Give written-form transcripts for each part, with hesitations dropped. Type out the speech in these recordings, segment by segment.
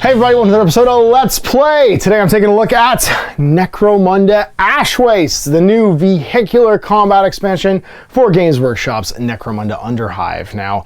Hey everybody, welcome to another episode of Let's Play. Today I'm taking a look at Necromunda Ash Waste, the new vehicular combat expansion for Games Workshop's Necromunda Underhive. Now,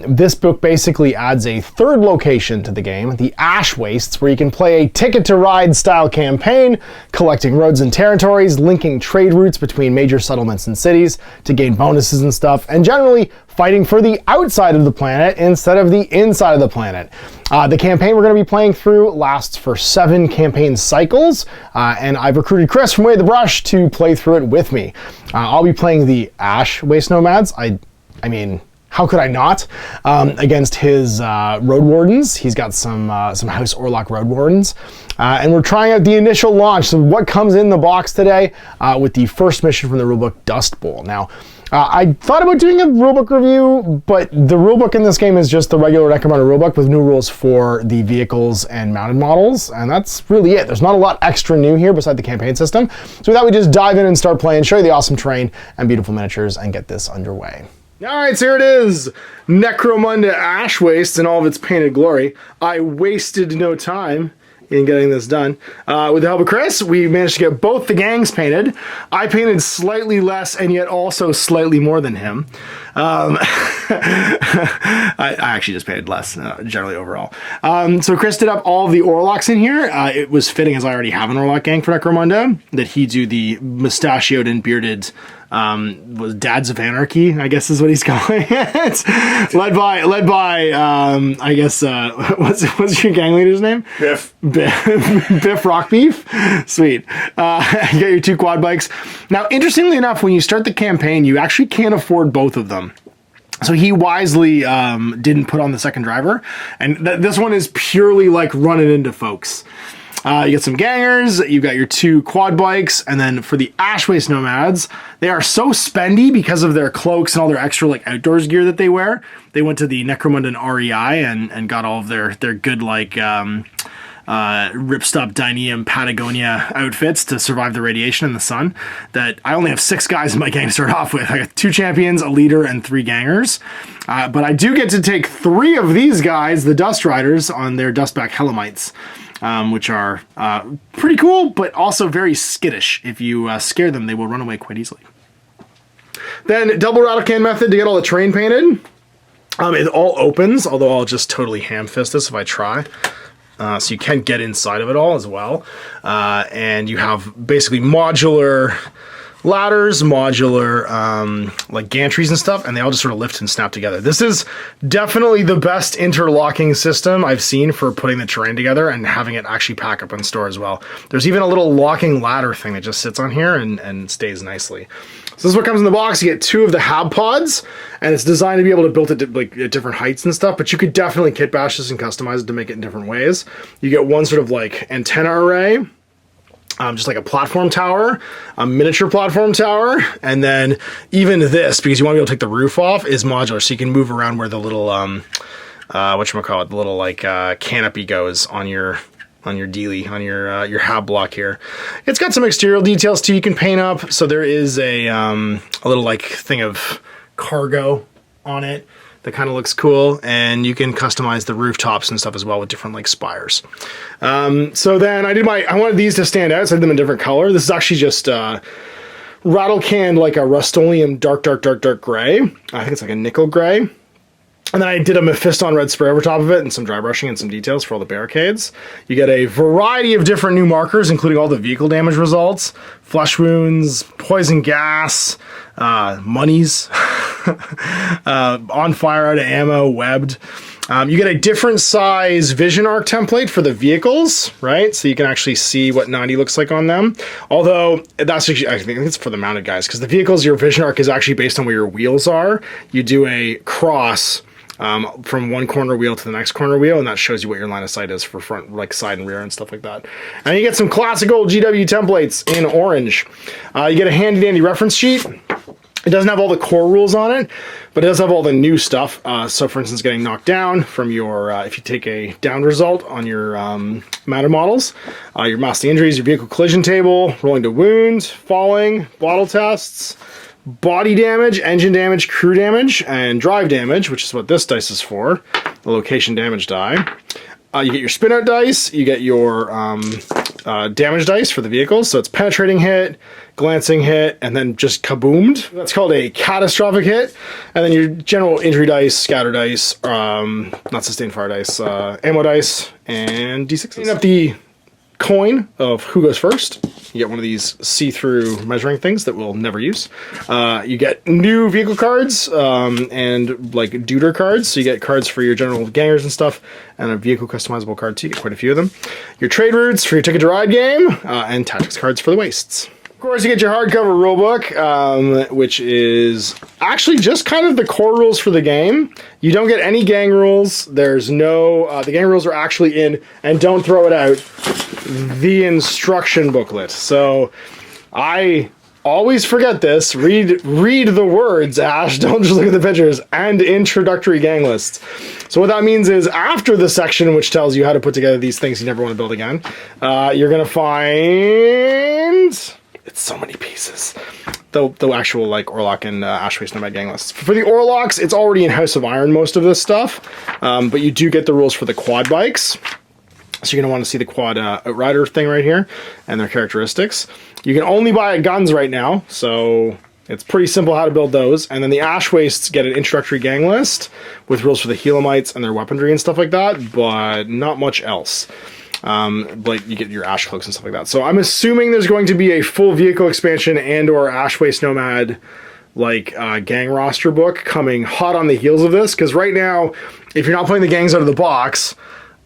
this book basically adds a third location to the game, the Ash Wastes, where you can play a Ticket to Ride style campaign, collecting roads and territories, linking trade routes between major settlements and cities to gain bonuses and stuff, and generally fighting for the outside of the planet instead of the inside of the planet. The campaign we're going to be playing through lasts for 7 campaign cycles, and I've recruited Kris from Way the Brush to play through it with me. I'll be playing the Ash Waste Nomads. I mean, how could I not? Against his road wardens. He's got some House Orlok road wardens. And we're trying out the initial launch. So what comes in the box today with the first mission from the Rulebook, Dust Bowl. Now, I thought about doing a rulebook review, but the rulebook in this game is just the regular Necromunda rulebook with new rules for the vehicles and mounted models, and that's really it. There's not a lot extra new here beside the campaign system. So we thought we'd just dive in and start playing, show you the awesome terrain and beautiful miniatures, and get this underway. Alright, so here it is, Necromunda Ash Waste in all of its painted glory. I wasted no time in getting this done. With the help of Kris, we managed to get both the gangs painted. I painted slightly less and yet also slightly more than him. I actually just painted less, generally overall. So Kris did up all of the Orloks in here. It was fitting, as I already have an Orlok gang for Necromunda, that he do the mustachioed and bearded was Dads of Anarchy, I guess is what he's calling it. led by I guess what's your gang leader's name? Biff. Biff Rock Beef. Sweet. You got your 2 quad bikes. Now, interestingly enough, when you start the campaign, you actually can't afford both of them. So he wisely didn't put on the second driver, and this one is purely like running into folks. You get some gangers, you've got your 2 quad bikes, and then for the Ash Waste Nomads, they are so spendy because of their cloaks and all their extra like outdoors gear that they wear. They went to the Necromunda REI and got all of their good like ripstop Dyneum Patagonia outfits to survive the radiation and the sun. That I only have 6 guys in my gang to start off with. I got 2 champions, a leader, and 3 gangers. But I do get to take 3 of these guys, the Dust Riders, on their Dustback Hellamites. Which are pretty cool, but also very skittish. If you scare them, they will run away quite easily. Then double rattle can method to get all the terrain painted. It all opens, although I'll just totally ham-fist this if I try. So you can get inside of it all as well. And you have basically modular ladders, modular like gantries and stuff, and they all just sort of lift and snap together. This is definitely the best interlocking system I've seen for putting the terrain together and having it actually pack up and store as well. There's even a little locking ladder thing that just sits on here and stays nicely. So this is what comes in the box. You get 2 of the hab pods, and it's designed to be able to build it to, like, at different heights and stuff, but you could definitely kit bash this and customize it to make it in different ways. You get one sort of like antenna array, just like a platform tower, a miniature platform tower, and then even this, because you want to be able to take the roof off, is modular, so you can move around where the little, whatchamacallit, the little, like, canopy goes on your dealie, on your hab block here. It's got some exterior details, too, you can paint up, so there is a little, like, thing of cargo on it that kind of looks cool, and you can customize the rooftops and stuff as well with different like spires. So then I wanted these to stand out, so I did them in different color. This is actually just rattle canned like a Rust-Oleum dark gray. I think it's like a nickel gray. And then I did a Mephiston red spray over top of it and some dry brushing and some details for all the barricades. You get a variety of different new markers, including all the vehicle damage results, flesh wounds, poison gas, monies, on fire, out of ammo, webbed. You get a different size vision arc template for the vehicles, right? So you can actually see what 90 looks like on them. Although, that's actually, I think it's for the mounted guys, because the vehicles, your vision arc is actually based on where your wheels are. You do a cross from one corner wheel to the next corner wheel, and that shows you what your line of sight is for front, like side and rear and stuff like that. And you get some classic old GW templates in orange. You get a handy dandy reference sheet. It doesn't have all the core rules on it, but it does have all the new stuff. So for instance, getting knocked down from your, if you take a down result on your mounted models, your mass injuries, your vehicle collision table, rolling to wound, falling, bottle tests, body damage, engine damage, crew damage, and drive damage, which is what this dice is for, the location damage die. You get your spin out dice, you get your damage dice for the vehicles. So it's penetrating hit, glancing hit, and then just kaboomed. That's called a catastrophic hit. And then your general injury dice, scatter dice, not sustained fire dice, ammo dice, and d6s. Clean up the coin of who goes first. You get one of these see-through measuring things that we'll never use. You get new vehicle cards and like duder cards. So you get cards for your general gangers and stuff, and a vehicle customizable card too. You get quite a few of them. Your trade routes for your Ticket to Ride game, and tactics cards for the wastes. Of course, you get your hardcover rulebook, which is actually just kind of the core rules for the game. You don't get any gang rules. There's no, the gang rules are actually in, and don't throw it out, the instruction booklet. So I always forget this. Read the words, Ash. Don't just look at the pictures. And introductory gang lists. So what that means is after the section which tells you how to put together these things you never want to build again, you're going to find... It's so many pieces. The actual like Orlock and Ash Waste Nomad gang lists. For the Orlocks, it's already in House of Iron, most of this stuff. But you do get the rules for the quad bikes. So you're going to want to see the quad Outrider thing right here and their characteristics. You can only buy guns right now, so it's pretty simple how to build those. And then the Ash Wastes get an introductory gang list with rules for the Helamites and their weaponry and stuff like that, but not much else. Like you get your Ash Cloaks and stuff like that. So I'm assuming there's going to be a full vehicle expansion and or Ash Waste Nomad like gang roster book coming hot on the heels of this, because right now, if you're not playing the gangs out of the box,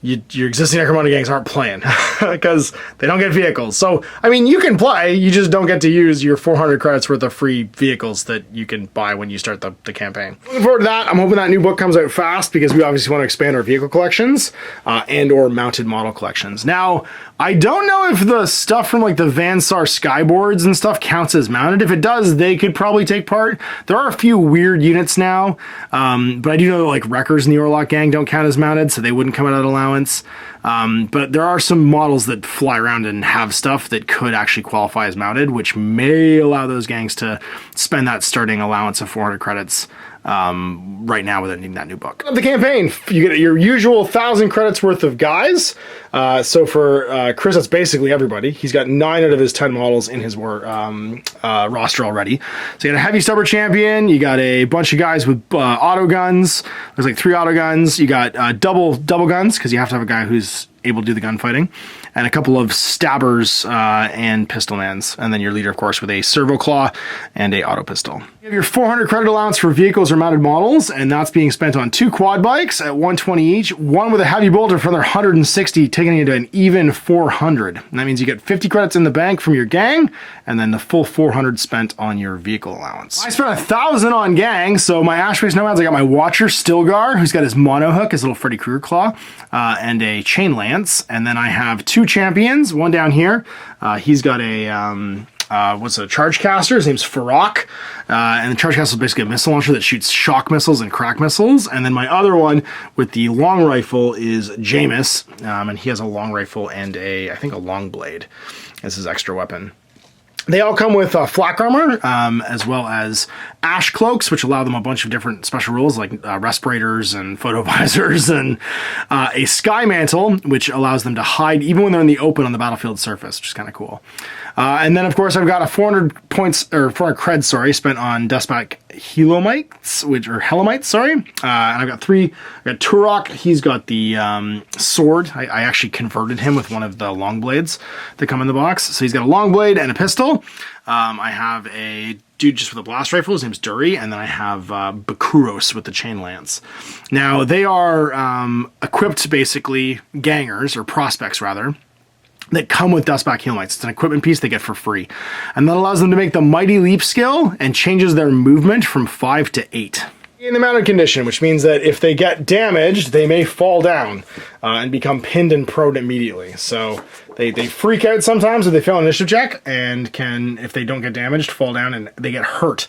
your existing Necromunda gangs aren't playing because they don't get vehicles. So, I mean, you can play, you just don't get to use your 400 credits worth of free vehicles that you can buy when you start the campaign. Looking forward to that. I'm hoping that new book comes out fast because we obviously want to expand our vehicle collections and or mounted model collections. Now, I don't know if the stuff from like the Vansar skyboards and stuff counts as mounted. If it does, they could probably take part. There are a few weird units now, but I do know like Wreckers in the Orlock gang don't count as mounted, so they wouldn't come out of allowance. But there are some models that fly around and have stuff that could actually qualify as mounted, which may allow those gangs to spend that starting allowance of 400 credits right now without needing that new book. The campaign, you get your usual 1,000 credits worth of guys. So for Kris, that's basically everybody. He's got 9 out of his 10 models in his roster already. So you got a heavy stubber champion. You got a bunch of guys with auto guns. There's like 3 auto guns. You got double guns because you have to have a guy who's able to do the gunfighting, and a couple of stabbers and pistol mans, and then your leader, of course, with a servo claw and a auto pistol. You have your 400 credit allowance for vehicles or mounted models, and that's being spent on 2 quad bikes at 120 each, one with a heavy bolter for another 160, taking you to an even 400. And that means you get 50 credits in the bank from your gang, and then the full 400 spent on your vehicle allowance. I spent 1,000 on gang, so my Ash Waste Nomads, I got my Watcher Stilgar, who's got his mono hook, his little Freddy Krueger claw, and a chain lance, and then I have 2 champions, one down here. He's got a what's a charge caster? His name's Farok, and the charge caster is basically a missile launcher that shoots shock missiles and crack missiles. And then my other one with the long rifle is Jameis, and he has a long rifle and I think a long blade as his extra weapon. They all come with flak armor, as well as ash cloaks, which allow them a bunch of different special rules, like respirators and photovisors, and a sky mantle, which allows them to hide even when they're in the open on the battlefield surface, which is kind of cool. And then, of course, I've got a 400 creds, spent on Dustback Helamites, and I've got 3. I've got Turok. He's got the sword. I actually converted him with one of the long blades that come in the box. So he's got a long blade and a pistol. I have a dude just with a blast rifle. His name's Dury. And then I have Bakuros with the chain lance. Now, they are equipped, basically, gangers, or prospects, rather, that come with Dustback Helamites. It's an equipment piece they get for free. And that allows them to make the Mighty Leap skill and changes their movement from 5 to 8. In the mounted condition, which means that if they get damaged, they may fall down and become pinned and prone immediately. So they freak out sometimes if they fail an initiative check and can, if they don't get damaged, fall down and they get hurt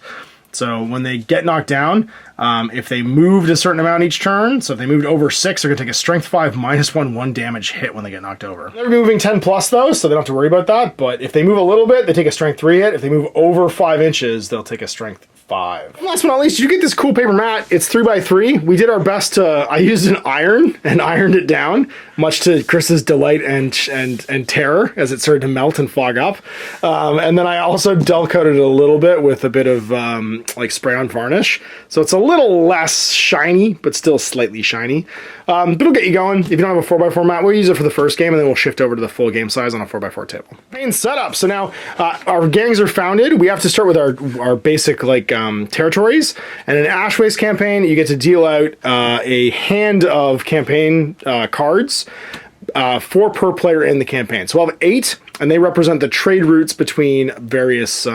So when they get knocked down, if they moved a certain amount each turn, so if they moved over 6, they're going to take a strength 5 -1 damage hit when they get knocked over. They're moving 10 plus though, so they don't have to worry about that. But if they move a little bit, they take a strength 3 hit. If they move over 5 inches, they'll take a strength 5. And last but not least, you get this cool paper mat. It's 3x3. We did our best to, I used an iron and ironed it down, much to Chris's delight and terror as it started to melt and fog up. And then I also dull coated it a little bit with a bit of like spray on varnish. So it's a little less shiny, but still slightly shiny. But it'll get you going. If you don't have a 4x4 mat, we'll use it for the first game and then we'll shift over to the full game size on a 4x4 table. Main setup. So now our gangs are founded. We have to start with our basic like territories. And in Ash Waste campaign, you get to deal out a hand of campaign cards, 4 per player in the campaign. So we'll have 8, and they represent the trade routes between various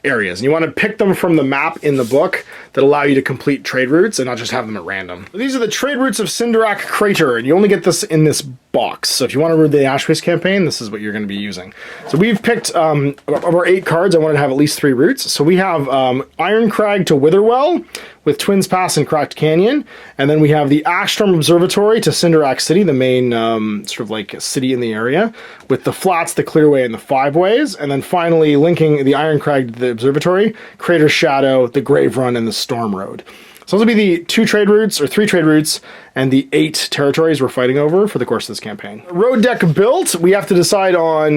areas. And you want to pick them from the map in the book that allow you to complete trade routes and not just have them at random. These are the trade routes of Cinderak Crater, and you only get this in this box. So if you want to read the Ash Waste campaign, this is what you're going to be using. So we've picked, of our 8 cards, I wanted to have at least 3 routes. So we have Iron Crag to Witherwell, with Twins Pass and Cracked Canyon. And then we have the Ashstorm Observatory to Cinderak City, the main sort of like city in the area, with the Flats, the Clearway, and the 5 Ways. And then finally linking the Iron Crag to the Observatory, Crater Shadow, the Grave Run, and the Storm Road. So those will be the 2 trade routes, or 3 trade routes, and the 8 territories we're fighting over for the course of this campaign. Road deck built, we have to decide on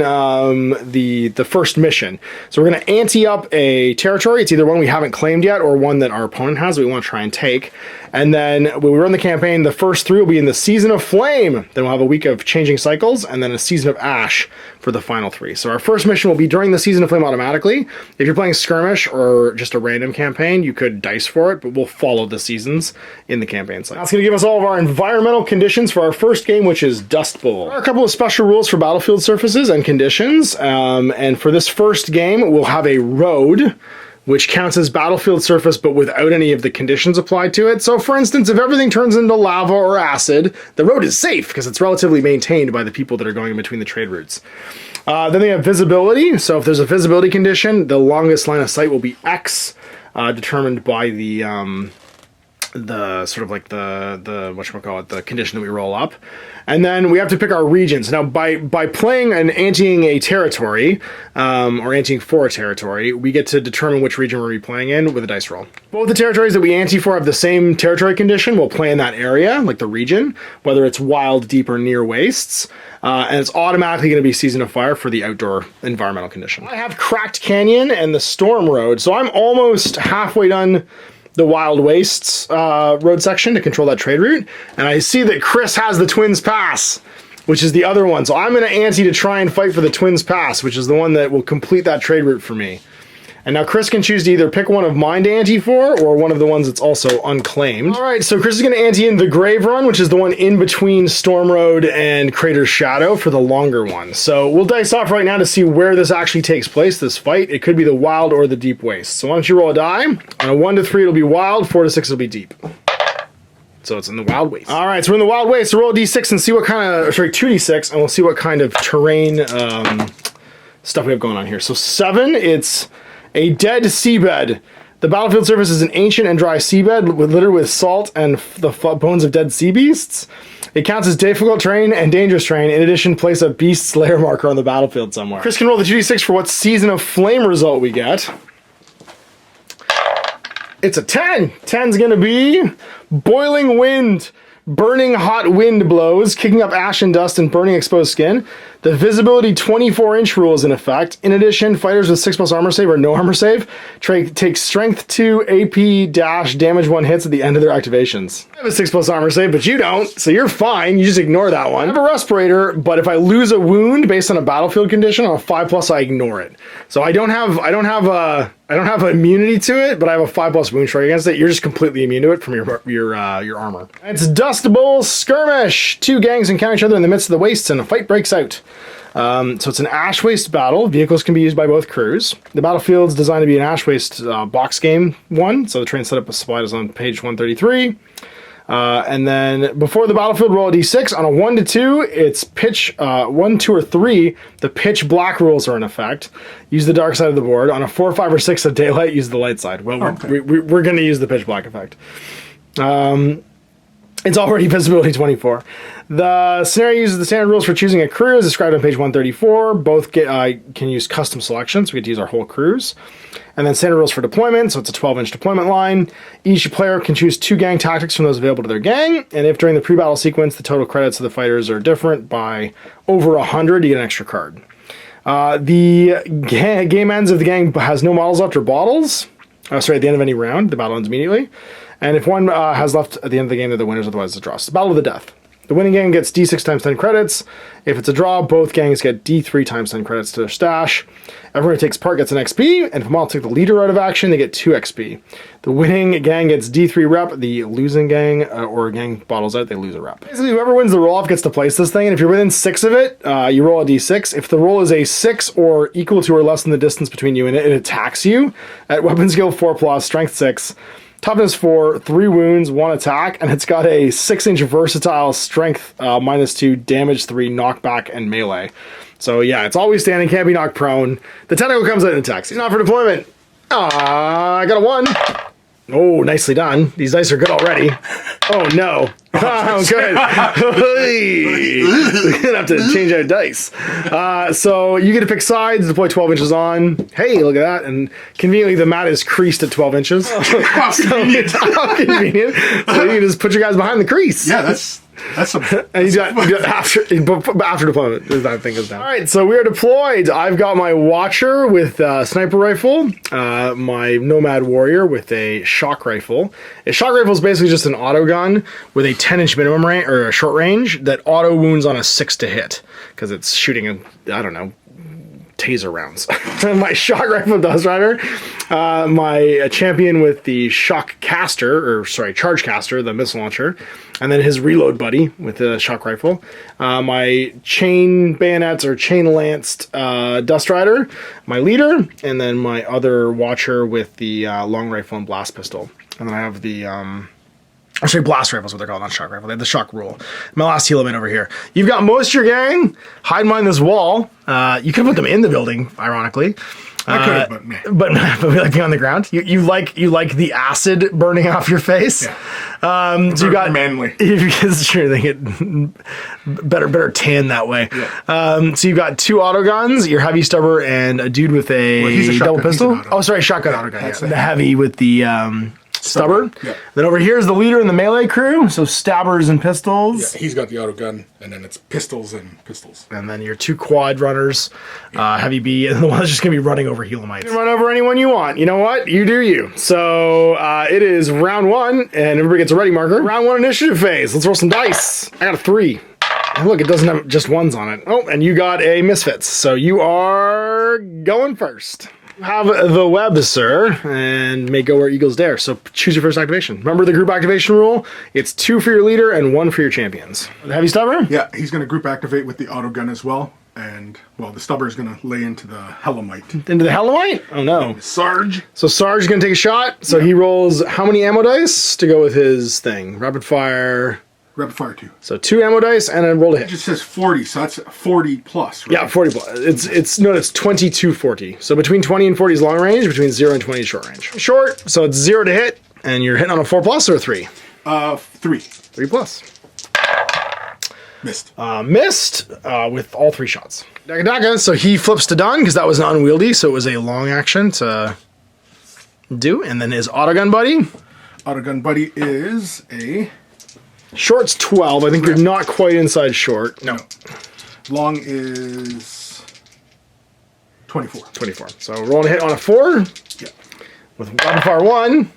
the first mission. So we're going to ante up a territory. It's either one we haven't claimed yet or one that our opponent has that we want to try and take. And then when we run the campaign, the first 3 will be in the Season of Flame. Then we'll have a week of Changing Cycles, and then a Season of Ash for the final 3. So our first mission will be during the Season of Flame automatically. If you're playing Skirmish or just a random campaign, you could dice for it, but we'll follow the seasons in the campaign cycle. That's going to give us all of our environmental conditions for our first game, which is Dust Bowl. There are a couple of special rules for battlefield surfaces and conditions, and for this first game, we'll have a road, which counts as battlefield surface, but without any of the conditions applied to it. So for instance, if everything turns into lava or acid, the road is safe because it's relatively maintained by the people that are going in between the trade routes. Then they have visibility. So if there's a visibility condition, the longest line of sight will be X, determined by the sort of like the whatchamacallit, the condition that we roll up. And then we have to pick our regions. Now, by playing and anteing a territory, or anteing for a territory, we get to determine which region we're playing in with a dice roll. Both the territories that we ante for have the same territory condition. We'll play in that area, like the region, whether it's wild, deep, or near wastes. And it's automatically going to be Season of Fire for the outdoor environmental condition. I have Cracked Canyon and the Storm Road, so I'm almost halfway done the Wild Wastes road section to control that trade route. And I see that Kris has the Twins Pass, which is the other one. So I'm going to ante to try and fight for the Twins Pass, which is the one that will complete that trade route for me. And now Kris can choose to either pick one of mine to ante for, or one of the ones that's also unclaimed. All right, so Kris is going to ante in the Grave Run, which is the one in between Storm Road and Crater Shadow for the longer one. So we'll dice off right now to see where this actually takes place, this fight. It could be the Wild or the Deep Waste. So why don't you roll a die? On a 1 to 3, it'll be Wild. 4 to 6, it'll be Deep. So it's in the Wild Waste. All right, so we're in the Wild Waste. So roll a d6 and see what kind of, sorry, 2d6, and we'll see what kind of terrain stuff we have going on here. So 7, it's a dead seabed. The battlefield surface is an ancient and dry seabed littered with salt and the bones of dead sea beasts. It counts as difficult terrain and dangerous terrain. In addition, place a beast's lair marker on the battlefield somewhere. Kris can roll the 2d6 for what Season of Flame result we get. It's a 10. 10's gonna be boiling wind. Burning hot wind blows, kicking up ash and dust and burning exposed skin. The visibility 24-inch rule is in effect. In addition, fighters with 6+ armor save or no armor save take strength 2 AP dash damage 1 hits at the end of their activations. I have a 6+ armor save, but you don't, so you're fine. You just ignore that one. I have a respirator, but if I lose a wound based on a battlefield condition on a 5+, I ignore it. So I don't have immunity to it, but I have a 5+ wound strike against it. You're just completely immune to it from your armor. It's Dust Bowl Skirmish. 2 gangs encounter each other in the midst of the wastes, and a fight breaks out. So it's an ash waste battle. Vehicles can be used by both crews. The battlefield's designed to be an ash waste box game one. So the train setup was supplied is on page 133. And then before the battlefield, roll a d6. On a 1 to 2, it's pitch 1, 2, or 3. The pitch black rules are in effect. Use the dark side of the board. On a 4, 5, or 6 of daylight, use the light side. Well, we're going to use the pitch black effect. It's already visibility 24. The scenario uses the standard rules for choosing a crew as described on page 134. Both can use custom selections. We get to use our whole crews. And then standard rules for deployment, so it's a 12-inch deployment line. Each player can choose 2 gang tactics from those available to their gang. And if during the pre-battle sequence the total credits of the fighters are different by over 100, you get an extra card. The game ends if the gang has no models left or bottles. At the end of any round, the battle ends immediately. And if one has left at the end of the game, they're the winners, otherwise it's a draw. It's the battle of the death. The winning gang gets D6 times 10 credits. If it's a draw, both gangs get D3 times 10 credits to their stash. Everyone who takes part gets an XP, and if a model took the leader out of action, they get 2 XP. The winning gang gets D3 rep. The losing gang, or gang bottles out, they lose a rep. Basically, whoever wins the roll-off gets to place this thing, and if you're within 6 of it, you roll a D6. If the roll is a 6 or equal to or less than the distance between you and it attacks you at weapon skill 4+, strength 6, toughness 4, 3 wounds, 1 attack, and it's got a 6-inch versatile strength -2, damage 3, knockback, and melee. So yeah, it's always standing, can't be knocked prone. The tentacle comes out and attacks. He's not for deployment. I got a 1. Oh, nicely done. These dice are good already. Oh no. Oh, good. We're gonna have to change out dice. So you get to pick sides, deploy 12 inches on. Hey, look at that. And conveniently the mat is creased at 12 inches. How convenient. How convenient. So you can just put your guys behind the crease. Yeah, that's some. And you got after deployment. That thing goes down. All right, so we are deployed. I've got my Watcher with a sniper rifle, my Nomad Warrior with a shock rifle. A shock rifle is basically just an auto gun with a 10-inch minimum range or a short range that auto wounds on a 6 to hit because it's shooting I don't know, taser rounds. My shock rifle Dust Rider, my champion with the charge caster, the missile launcher, and then his reload buddy with the shock rifle. My chain bayonets or chain lanced Dust Rider, my leader, and then my other Watcher with the long rifle and blast pistol. And then I have the actually, blast rifle is what they're called, not shock rifle. They have the shock rule. My last helmet over here. You've got most of your gang hide behind this wall. You could put them in the building, ironically. I could have, but we like being on the ground. You like the acid burning off your face. Yeah. So you got manly. It's true. They get better tan that way. Yeah. So you've got 2 auto guns. Your heavy stubber and a dude with a double pistol. Oh, sorry, shotgun auto gun. Yeah. The heavy with the stubber. Yeah. Then over here is the leader in the melee crew, so stabbers and pistols. Yeah, he's got the auto gun, and then it's pistols and pistols. And then your 2 quad runners, heavy B, and the one that's just gonna be running over Helamites. You can run over anyone you want. You know what? You do you. So it is round 1, and everybody gets a ready marker. Round 1 initiative phase. Let's roll some dice. I got a 3. And look, it doesn't have just 1s on it. Oh, and you got a misfits, so you are going first. Have the web, sir, and may go where eagles dare. So choose your first activation. Remember the group activation rule? It's 2 for your leader and 1 for your champions. The heavy stubber? Yeah, he's going to group activate with the auto gun as well. And, well, the stubber is going to lay into the Helamite. Into the Helamite? Oh, no. Sarge. So Sarge is going to take a shot. So he rolls how many ammo dice to go with his thing? Rapid fire. Rapid fire 2. So 2 ammo dice and then roll a hit. It just says 40, so that's 40 plus, right? Yeah, 40 plus. It's 20 40. So between 20 and 40 is long range, between 0 and 20 is short range. Short, so it's 0 to hit, and you're hitting on a 4 plus or a 3? 3. 3 plus. Missed. Missed with all 3 shots. Daga, so he flips to done because that was an unwieldy, so it was a long action to do. And then his autogun buddy. Autogun buddy is a... Short's 12. I think you're not quite inside short. No. Long is 24. 24. So rolling a hit on a 4. Yeah. With rapid fire 1.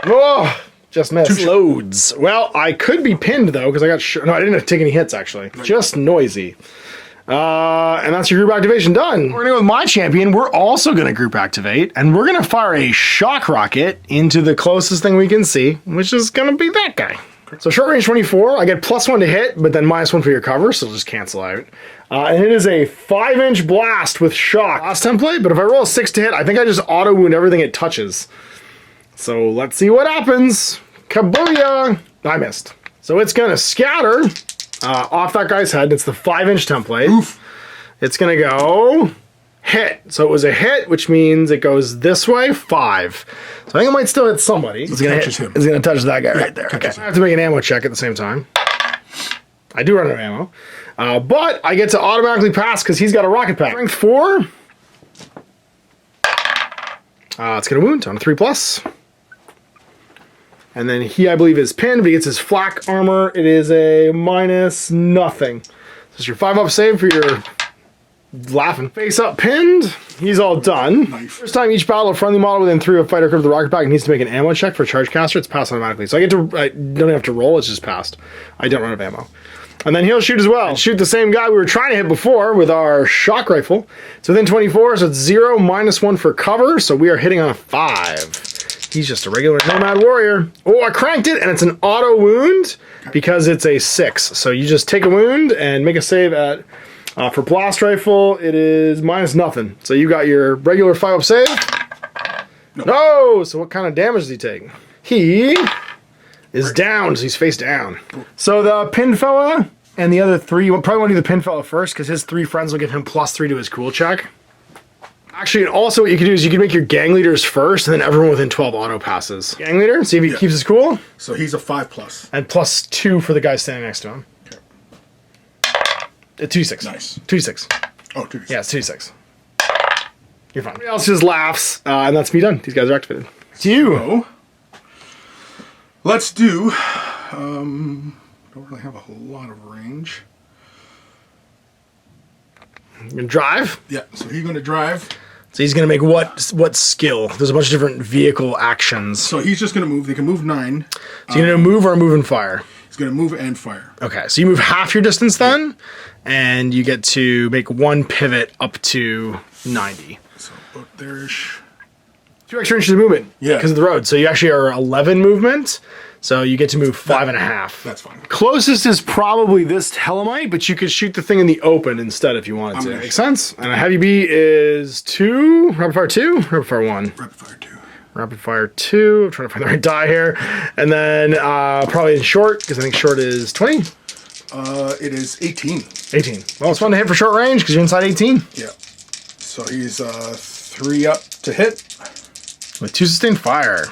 Oh, just missed. Loads. Well, I could be pinned though because I got no, I didn't take any hits actually. Right. Just noisy. And that's your group activation done. We're gonna go with my champion. We're also gonna group activate, and we're gonna fire a shock rocket into the closest thing we can see, which is gonna be that guy. So short range 24, I get +1 to hit, but then -1 for your cover, so it'll just cancel out. And it is a 5-inch blast with shock. Last template, but if I roll a 6 to hit, I think I just auto wound everything it touches. So let's see what happens. Kabooyah! I missed. So it's going to scatter off that guy's head. It's the 5-inch template. Oof. It's going to go hit. So it was a hit, which means it goes this way, 5. So I think it might still hit somebody. It's going to hit. It's going to touch that guy right there. Okay. I have to make an ammo check at the same time. I do run out of ammo. But I get to automatically pass because he's got a rocket pack. Strength 4. It's going to wound on a 3+. And then he, I believe, is pinned, but he gets his flak armor. It is a -0. So it's your 5-up save for your laughing. Face up pinned. He's all done. Nice. First time each battle, a friendly model within 3 of fighter equipped with the rocket pack needs to make an ammo check for charge caster. It's passed automatically. So I don't even have to roll. It's just passed. I don't run out of ammo. And then he'll shoot as well. Shoot the same guy we were trying to hit before with our shock rifle. It's within 24, so it's 0, -1 for cover. So we are hitting on a 5. He's just a regular nomad warrior. Oh, I cranked it, and it's an auto wound because it's a 6. So you just take a wound and make a save at, for blast rifle, it is -0. So you got your regular 5-up save. No! So what kind of damage does he take? He is down, so he's face down. So the pin fella and the other 3, you probably want to do the pin fella first because his 3 friends will give him +3 to his cool check. Actually, also what you can do is you can make your gang leaders first, and then everyone within 12 auto passes. Gang leader, see if he keeps his cool. So he's a 5+. And +2 for the guy standing next to him. Okay. 2d6. Nice. 2d6. Oh, 2d6. Yeah, it's 2d6. You're fine. Everybody else just laughs, and that's me done. These guys are activated. It's you. So, let's do, don't really have a whole lot of range. You're gonna drive? Yeah, so he's going to drive. So he's gonna make what skill? There's a bunch of different vehicle actions. So he's just going to move. They can move 9. So you're gonna move or move and fire? He's going to move and fire. Okay, so you move half your distance then, and you get to make 1 pivot up to 90. So about there-ish. 2 extra inches of movement. Yeah. Because of the road. So you actually are 11 movement. So you get to move 5.5. That's fine. Closest is probably this Hellamite, but you could shoot the thing in the open instead if you wanted to. Makes sense? And a heavy B is 2. Rapid fire 2. Rapid fire 1. Rapid fire 2. Rapid fire 2. I'm trying to find the right die here. And then probably in short, because I think short is 20. It is 18. 18. Well, it's fun to hit for short range because you're inside 18. Yeah. So he's 3 up to hit. With 2 sustained fire.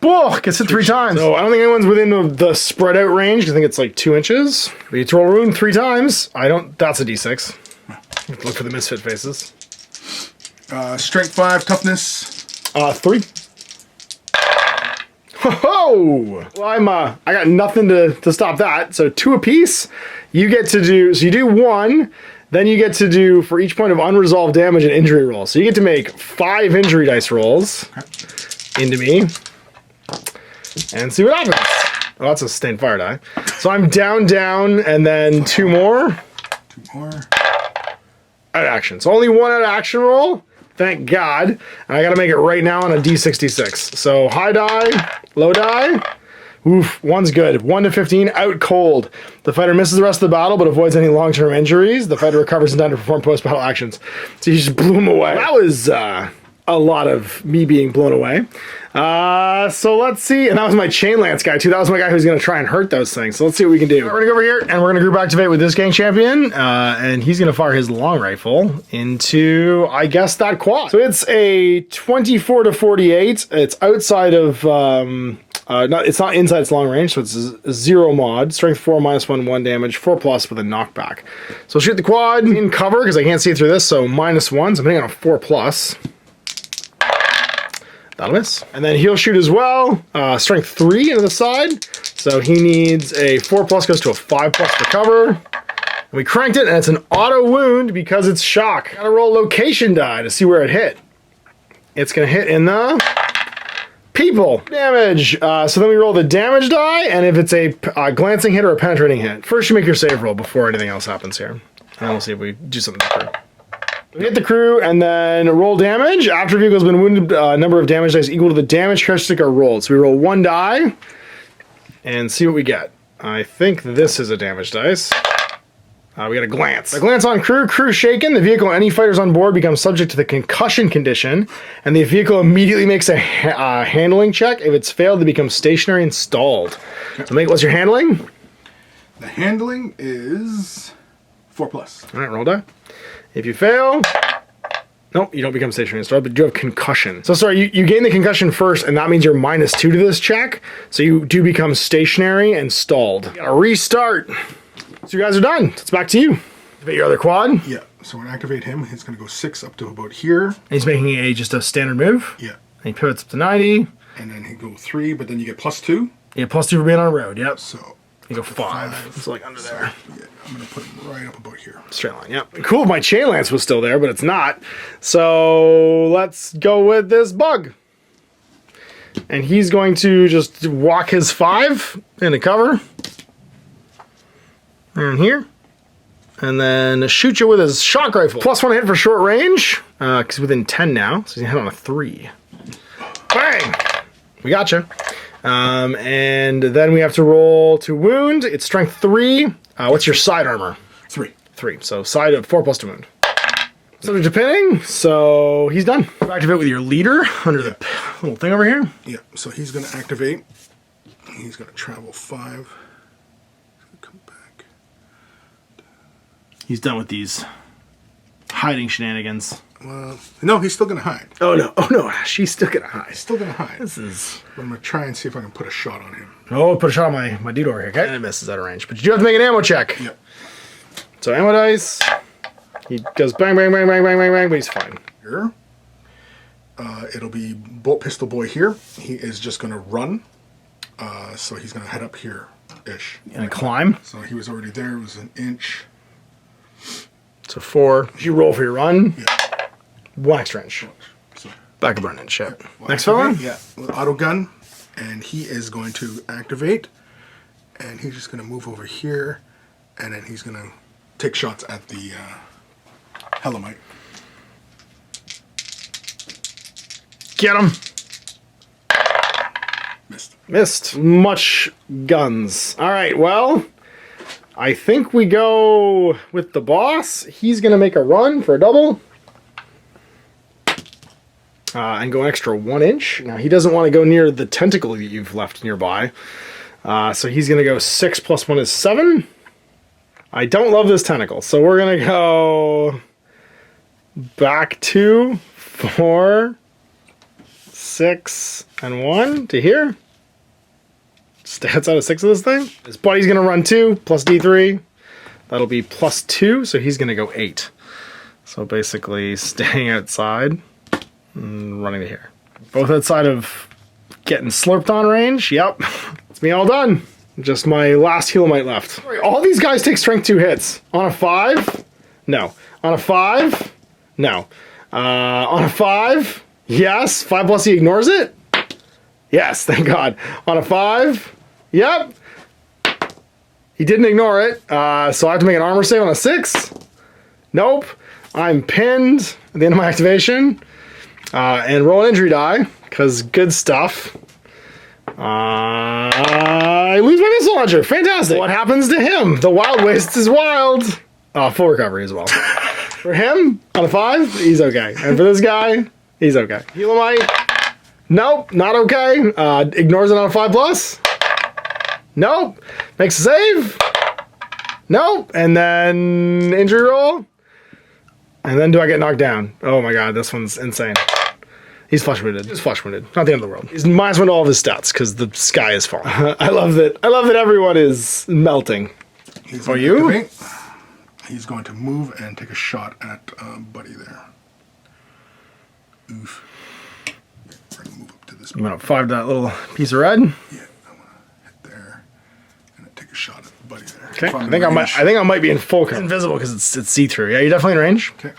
Whoa, gets hit 3 times. So I don't think anyone's within the spread out range. I think it's like 2 inches. We throw a wound 3 times. That's a D6. Look for the misfit faces. Strength 5, toughness. 3. Ho-ho! Well, I got nothing to stop that. So 2 apiece. You get to do, so you do 1. Then you get to do, for each point of unresolved damage, an injury roll. So you get to make 5 injury dice rolls into me. And see what happens. Oh, that's a sustained fire die. So I'm down, and then 2 more. 2 more. Out of action. So only 1 out of action roll. Thank God. And I got to make it right now on a D66. So high die, low die. Oof, 1's good. 1 to 15, out cold. The fighter misses the rest of the battle, but avoids any long-term injuries. The fighter recovers in time to perform post-battle actions. So you just blew him away. That was a lot of me being blown away. So let's see. And that was my chain lance guy too. That was my guy who's going to try and hurt those things. So let's see what we can do. We're going to go over here and we're going to group activate with this gang champion. And he's going to fire his long rifle into, I guess, that quad. So it's a 24 to 48. It's outside of, it's not inside its long range. So it's a 0 mod, strength 4, -1, 1 damage, 4+ with a knockback. So shoot the quad in cover because I can't see through this. So -1, so I'm hitting on a 4+. That'll miss. And then he'll shoot as well. Strength 3 into the side. So he needs a 4+, goes to a 5+ for cover. And we cranked it, and it's an auto wound because it's shock. Gotta roll location die to see where it hit. It's gonna hit in the people. Damage. So then we roll the damage die, and if it's a glancing hit or a penetrating hit. First you make your save roll before anything else happens here. And then we'll see if we do something different. We hit the crew and then roll damage. After a vehicle has been wounded, number of damage dice equal to the damage characteristic are rolled. So we roll 1 die and see what we get. I think this is a damage dice. We got a glance. A glance on crew. Crew shaken. The vehicle and any fighters on board become subject to the concussion condition, and the vehicle immediately makes a handling check. If it's failed, they become stationary and stalled. Okay. So, what's your handling? The handling is 4+. All right, roll die. If you fail, nope, you don't become stationary and stalled, but you do have concussion. So sorry, you gain the concussion first, and that means you're -2 to this check. So you do become stationary and stalled. You gotta restart. So you guys are done. It's back to you. Activate your other quad. Yeah. So when I activate him, he's going to go 6 up to about here. And he's making just a standard move. Yeah. And he pivots up to 90. And then he go 3, but then you get +2. Yeah, +2 for being on the road. Yep. So you go 5. It's like under there. Yeah, I'm going to put him right up about here. Straight line. Yep. Cool. If my chain lance was still there, but it's not. So let's go with this bug. And he's going to just walk his 5 into cover. And here. And then shoot you with his shock rifle. +1 hit for short range. Because he's within 10 now. So he's hit on a 3. Bang! We gotcha. And then we have to roll to wound. It's strength 3. What's your side armor? 3. 3. So side of 4 + to wound. Subject to pinning. So he's done. Activate with your leader under the little thing over here. Yeah. So he's going to activate. He's going to travel 5. He's done with these hiding shenanigans. Well, no, he's still going to hide. Oh no, she's still going to hide. He's still going to hide. This is... I'm going to try and see if I can put a shot on him. Oh, put a shot on my dude over here, okay? And it misses out of range. But you do have to make an ammo check. Yep. So ammo dice. He goes bang, bang, bang, bang, bang, bang, bang, but he's fine. Here. It'll be Bolt Pistol Boy here. He is just going to run. So he's going to head up here-ish. And climb. So he was already there. It was an inch. So 4. You roll for your run. Yeah. 1 extra inch. So Back a burn inch. Yeah. Well, Next fella? Yeah. Auto gun. And he is going to activate. And he's just going to move over here. And then he's going to take shots at the Hellamite. Get him. Missed. Much guns. All right, well, I think we go with the boss. He's going to make a run for a double. And go an extra 1 inch. Now, he doesn't want to go near the tentacle that you've left nearby. So he's going to go 6 + 1 is 7. I don't love this tentacle. So we're going to go back 2, 4, 6, and 1 to here. Stay outside of 6 of this thing. His buddy's going to run 2 + D3. That'll be +2, so he's going to go 8. So basically staying outside and running to here. Both outside of getting slurped on range. Yep. It's me all done. Just my last Hellamite left. All these guys take strength 2 hits. On a 5? No. On a 5? No. On a 5? Yes. 5+ he ignores it? Yes, thank God. On a 5? Yep. He didn't ignore it. So I have to make an armor save on a 6? Nope. I'm pinned at the end of my activation. And roll an injury die, because good stuff. I lose my missile launcher. Fantastic. What happens to him? The Wild Wastes is wild. Full recovery as well. For him, on a 5, he's okay. And for this guy, he's okay. Hellamite, nope, not okay. Ignores it on a 5+. Nope. Makes a save. Nope. And then injury roll. And then do I get knocked down? Oh my God, this one's insane. He's flesh wounded. He's flesh wounded. Not the end of the world. He's -1 to all of his stats because the sky is falling. I love that. I love that everyone is melting. For you? He's going to move and take a shot at Buddy there. Oof. Yeah, we're gonna move up to this. I'm gonna 5 that little piece of red. Yeah, I want to hit there and then take a shot at Buddy there. Okay. I think I might be in full cover. It's invisible because it's see-through. Yeah, you're definitely in range. Okay.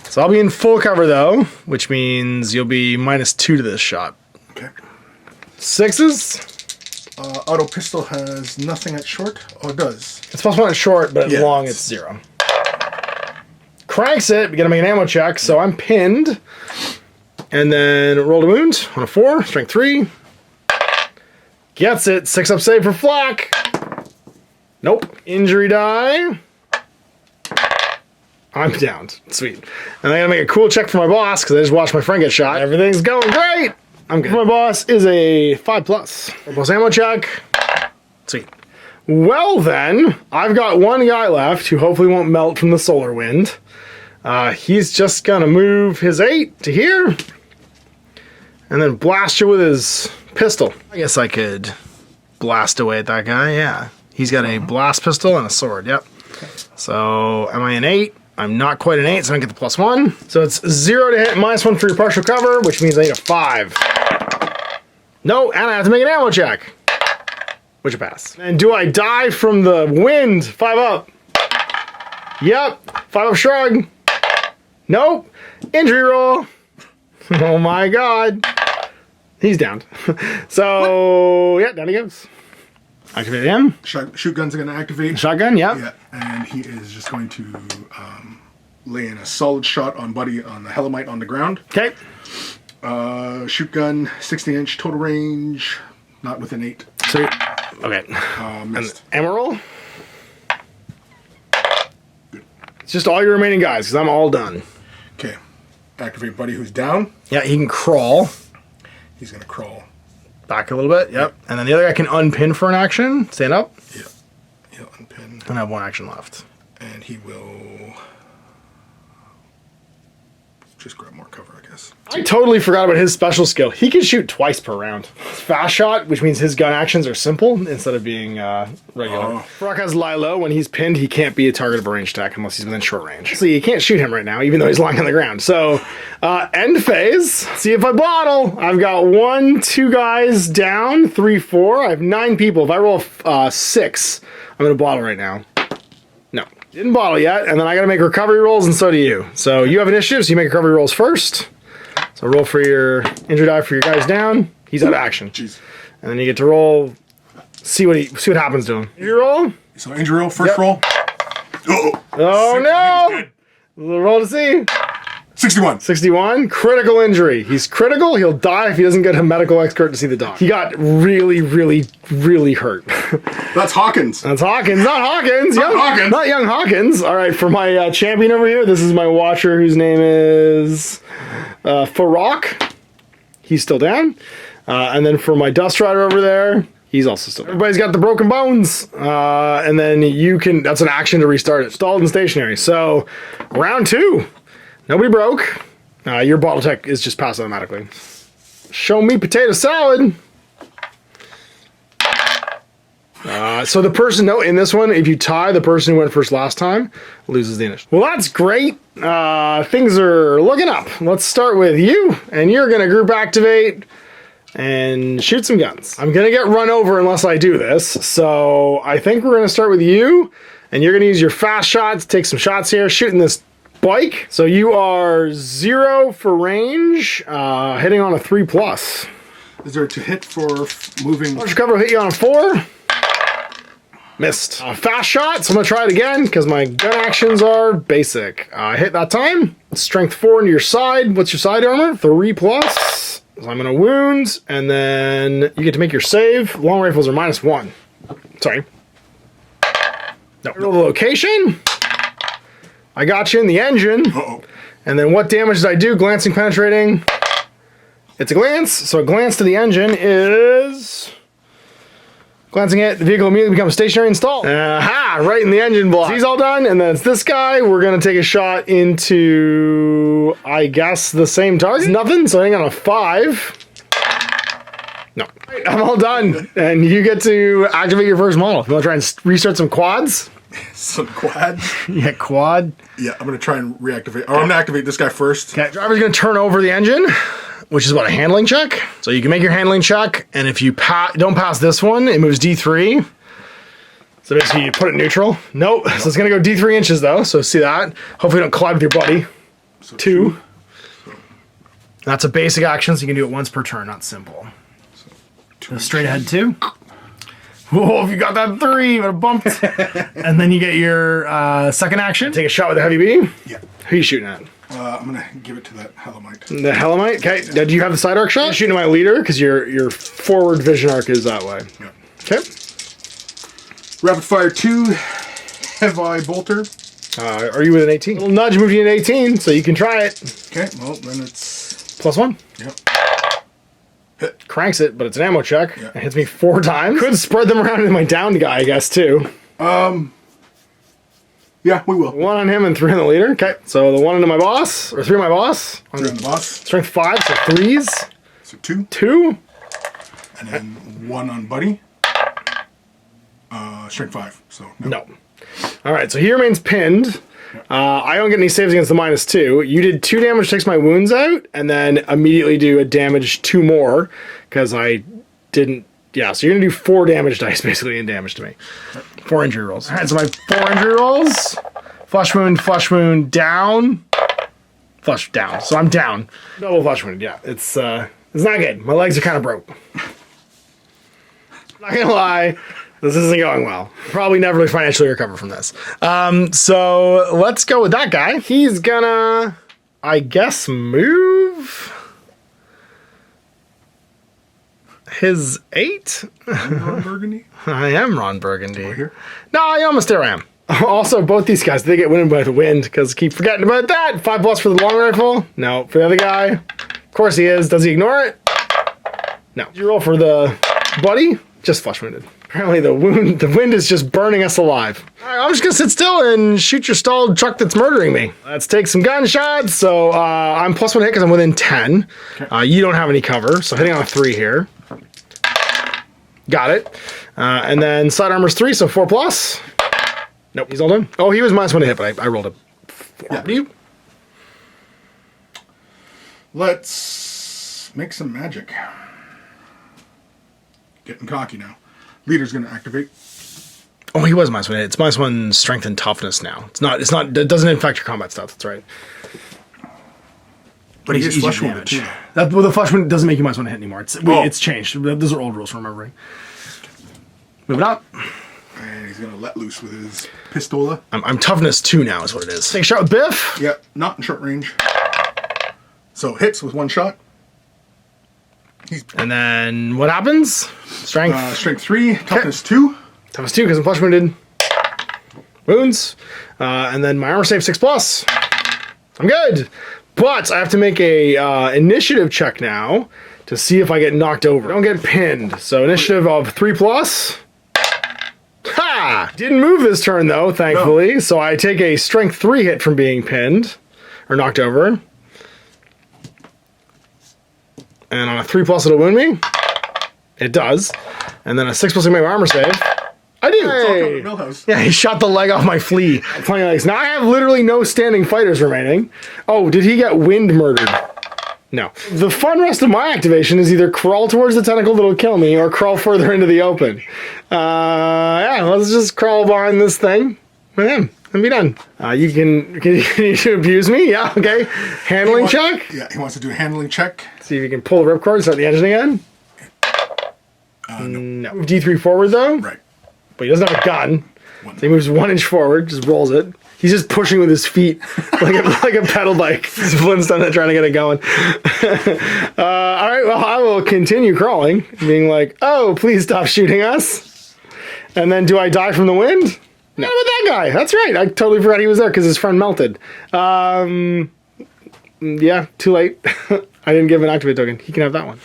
So I'll be in full cover though, which means you'll be -2 to this shot. Okay. 6s. Auto pistol has nothing at short. Oh, it does. It's +1 at short, but at long it's 0. Cranks it. We gotta make an ammo check, so I'm pinned. And then roll to wound on a 4, strength 3. Gets it. 6 up save for flak. Nope. Injury die. I'm downed. Sweet. And I gotta make a cool check for my boss because I just watched my friend get shot. Everything's going great. I'm good. My boss is a 5+. Boss ammo check. Sweet. Well then, I've got one guy left who hopefully won't melt from the solar wind. He's just gonna move his 8 to here and then blast you with his pistol. I guess I could blast away at that guy, yeah. He's got a blast pistol and a sword, yep. So, am I an 8? I'm not quite an 8, so I don't get the +1. So it's 0 to hit, -1 for your partial cover, which means I need a 5. No, and I have to make an ammo check. Which I pass. And do I die from the wind? 5 up. Yep. 5 up shrug. Nope. Injury roll. Oh my god. He's down. So, yeah, down he goes. Activate him. Shoot guns are going to activate. Shotgun, yep. Yeah, and he is just going to lay in a solid shot on Buddy on the Hellamite on the ground. Okay. Shoot gun, 60-inch total range, not within 8. Sweet. Okay. Missed. Ammo roll. Good. It's just all your remaining guys, because I'm all done. Okay. Activate Buddy who's down. Yeah, he can crawl. He's going to crawl. Back a little bit, yep. And then the other guy can unpin for an action. Stand up. Yep. He'll unpin. And I have 1 action left. And he will just grab more cover, I guess. I totally forgot about his special skill. He can shoot twice per round. Fast shot, which means his gun actions are simple instead of being regular. Brock has Lilo. When he's pinned, he can't be a target of a ranged attack unless he's within short range. So you can't shoot him right now, even though he's lying on the ground. So, end phase. See if I bottle. I've got 1, 2 guys down, 3, 4. I have 9 people. If I roll 6, I'm going to bottle right now. No. Didn't bottle yet, and then I gotta make recovery rolls, and so do you. So you have initiative, so you make recovery rolls first. So roll for your injury die for your guys down. He's out of action. Jeez. And then you get to roll, see what happens to him. Injury roll. So injury roll, first roll. Oh no! Roll to see. 61. 61. Critical injury. He's critical. He'll die if he doesn't get a medical expert to see the doc. He got really, really, really hurt. That's Hawkins. That's Hawkins. Not Hawkins. Hawkins. Not young Hawkins. All right, for my champion over here, this is my watcher whose name is Farok. He's still down. And then for my Dust Rider over there, he's also still down. Everybody's got the broken bones. And then you can, that's an action to restart it. Stalled and stationary. So, round 2. Nobody broke. Your bottle tech is just passed automatically. Show me potato salad. So the person, no, in this one, if you tie, the person who went first last time loses the initiative. Well, that's great. Things are looking up. Let's start with you, and you're going to group activate and shoot some guns. I'm going to get run over unless I do this, so I think we're going to start with you, and you're going to use your fast shots, take some shots here, shooting this bike. So you are 0 for range, hitting on a 3+. Is there to hit for moving? Partial cover will hit you on a 4. Missed. Fast shot, so I'm gonna try it again because my gun actions are basic. Hit that time. Strength 4 into your side. What's your side armor? 3+. So I'm gonna wound, and then you get to make your save. Long rifles are -1. Sorry. No. Roll the location. I got you in the engine. Uh-oh. And then what damage did I do? Glancing, penetrating. It's a glance. So a glance to the engine is... Glancing it, the vehicle immediately becomes stationary and stalled. Aha! Right in the engine block. He's all done, and then it's this guy. We're gonna take a shot into, I guess, the same target. It's nothing, so I think on a 5. No. Right, I'm all done. And you get to activate your first model. You wanna try and restart some quads? Some quads? Yeah, quad. Yeah, I'm gonna try and reactivate. Oh, I'm gonna activate this guy first. Okay, driver's gonna turn over the engine, which is what, a handling check? So you can make your handling check, and if you don't pass this one, it moves D3. So basically you put it neutral. Nope. So it's gonna go D3 inches though, so see that. Hopefully you don't collide with your buddy. So 2. That's a basic action, so you can do it once per turn, not simple. So straight ahead 2. Whoa, if you got that 3, you would have bumped. And then you get your second action. Take a shot with a heavy B. Yeah. Who are you shooting at? I'm gonna give it to that Hellamite. The Hellamite? Okay. Do you have the side arc shot? I'm shooting my leader, because your forward vision arc is that way. Yeah. Okay. Rapid fire 2, Heavy Bolter. Are you with an 18? Little nudge moved you to an 18, so you can try it. Okay, well, then it's... +1. Yep. Hit. Cranks it, but it's an ammo check. Yep. It hits me 4 times. Could spread them around into my downed guy, I guess, too. Yeah, we will. 1 on him and 3 on the leader. Okay, so the 1 into my boss, or 3 on my boss. 3 on the boss. Strength 5, so 3s. So 2. 2. And then 1 on Buddy. Strength 5, so no. All right, so he remains pinned. I don't get any saves against the -2. You did 2 damage, takes my wounds out, and then immediately do a damage 2 more, because I didn't... Yeah, so you're going to do 4 damage dice, basically, in damage to me. 4 injury rolls. All right, so my 4 injury rolls. Flesh wound, down. Flesh, down. So I'm down. Double flesh wound, yeah. It's not good. My legs are kind of broke. Not going to lie. This isn't going well. Probably never financially recover from this. So let's go with that guy. He's gonna, I guess, move his 8. Ron Burgundy? I am Ron Burgundy. Over here? No, I almost there I am. Also, both these guys, they get winded by the wind, because keep forgetting about that. 5+ for the long rifle. No, for the other guy. Of course he is. Does he ignore it? No. You roll for the buddy? Just flesh wounded. Apparently the wind is just burning us alive. All right, I'm just gonna sit still and shoot your stalled truck that's murdering me. Let's take some gunshots. So I'm +1 hit because I'm within 10. Okay. You don't have any cover, so hitting on a 3 here. Got it. And then side armor's 3, so 4+. Nope, he's all done. Oh, he was -1 to hit, but I rolled a 4. Yeah. What do you? Let's make some magic. Getting cocky now. Leader's gonna activate. Oh, he was -1 hit. It's -1 strength and toughness now. It's not, it doesn't infect your combat stuff, that's right. But he's flesh wounded too. Well, the flesh wound doesn't make you -1 hit anymore. It's changed. Those are old rules from remembering. Moving up. And he's gonna let loose with his pistola. I'm toughness 2 now is what it is. Take a shot with Biff. Yeah, not in short range. So hits with 1 shot. And then what happens? Strength. Strength 3, toughness 2. Toughness 2 because I'm flesh wounded. Wounds. And then my armor save 6+. I'm good. But I have to make a initiative check now to see if I get knocked over. I don't get pinned. So initiative of 3+. Ha! Didn't move this turn though, thankfully. No. So I take a strength 3 hit from being pinned or knocked over. And on a 3+, it'll wound me. It does. And then a 6+ to make my armor save. I do. Hey. Yeah, he shot the leg off my flea. Plenty of legs. Now I have literally no standing fighters remaining. Oh, did he get wind murdered? No. The fun rest of my activation is either crawl towards the tentacle that'll kill me or crawl further into the open. Yeah, let's just crawl behind this thing with him and be done. You can you abuse me? Yeah, okay. Handling check? Yeah, he wants to do a handling check. See if you can pull the ripcord, start the engine again. No. Move D3 forward though. Right. But he doesn't have a gun. So he moves 1 inch forward, just rolls it. He's just pushing with his feet like a pedal bike. He's Flintstone trying to get it going. All right, well, I will continue crawling, being like, oh, please stop shooting us. And then do I die from the wind? No. What about that guy? That's right. I totally forgot he was there because his friend melted. Yeah, too late. I didn't give him an activate token. He can have that one.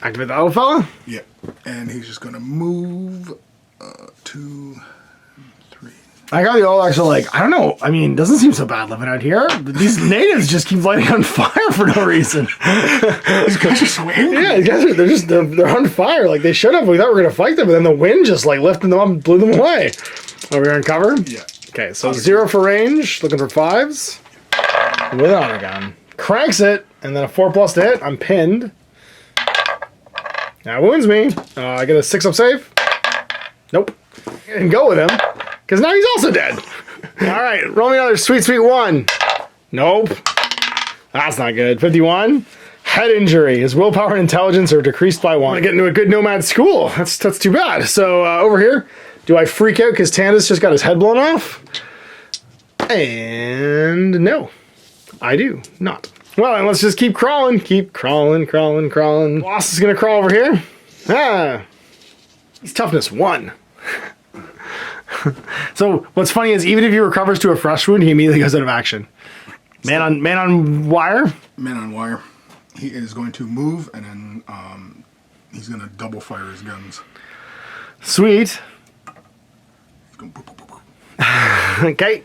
Activate that little fella? Yeah. And he's just going to move 2, 3. I got the all actually like, I don't know. I mean, doesn't seem so bad living out here. These natives just keep lighting on fire for no reason. These guys are swinging. Yeah, these guys they're on fire. Like they should have. We thought we were gonna fight them, but then the wind just like lifted them up and blew them away. Over here in cover? Yeah. Okay, so 0 for range, looking for 5s. With honor gun. Cranks it, and then a 4+ to hit. I'm pinned. That wounds me. I get a 6 up save. Nope. And go with him, because now he's also dead. All right, roll me another sweet, sweet 1. Nope. That's not good. 51. Head injury. His willpower and intelligence are decreased by 1. I get into a good nomad school. That's too bad. So over here, do I freak out because Tandis just got his head blown off? And no, I do not. Well, then let's just keep crawling. Keep crawling. Boss is going to crawl over here. He's toughness 1. So what's funny is even if he recovers to a flesh wound, he immediately goes out of action. Man on wire. Man on wire. He is going to move, and then he's going to double fire his guns. Sweet. He's going boop, boop, boop, boop. Okay.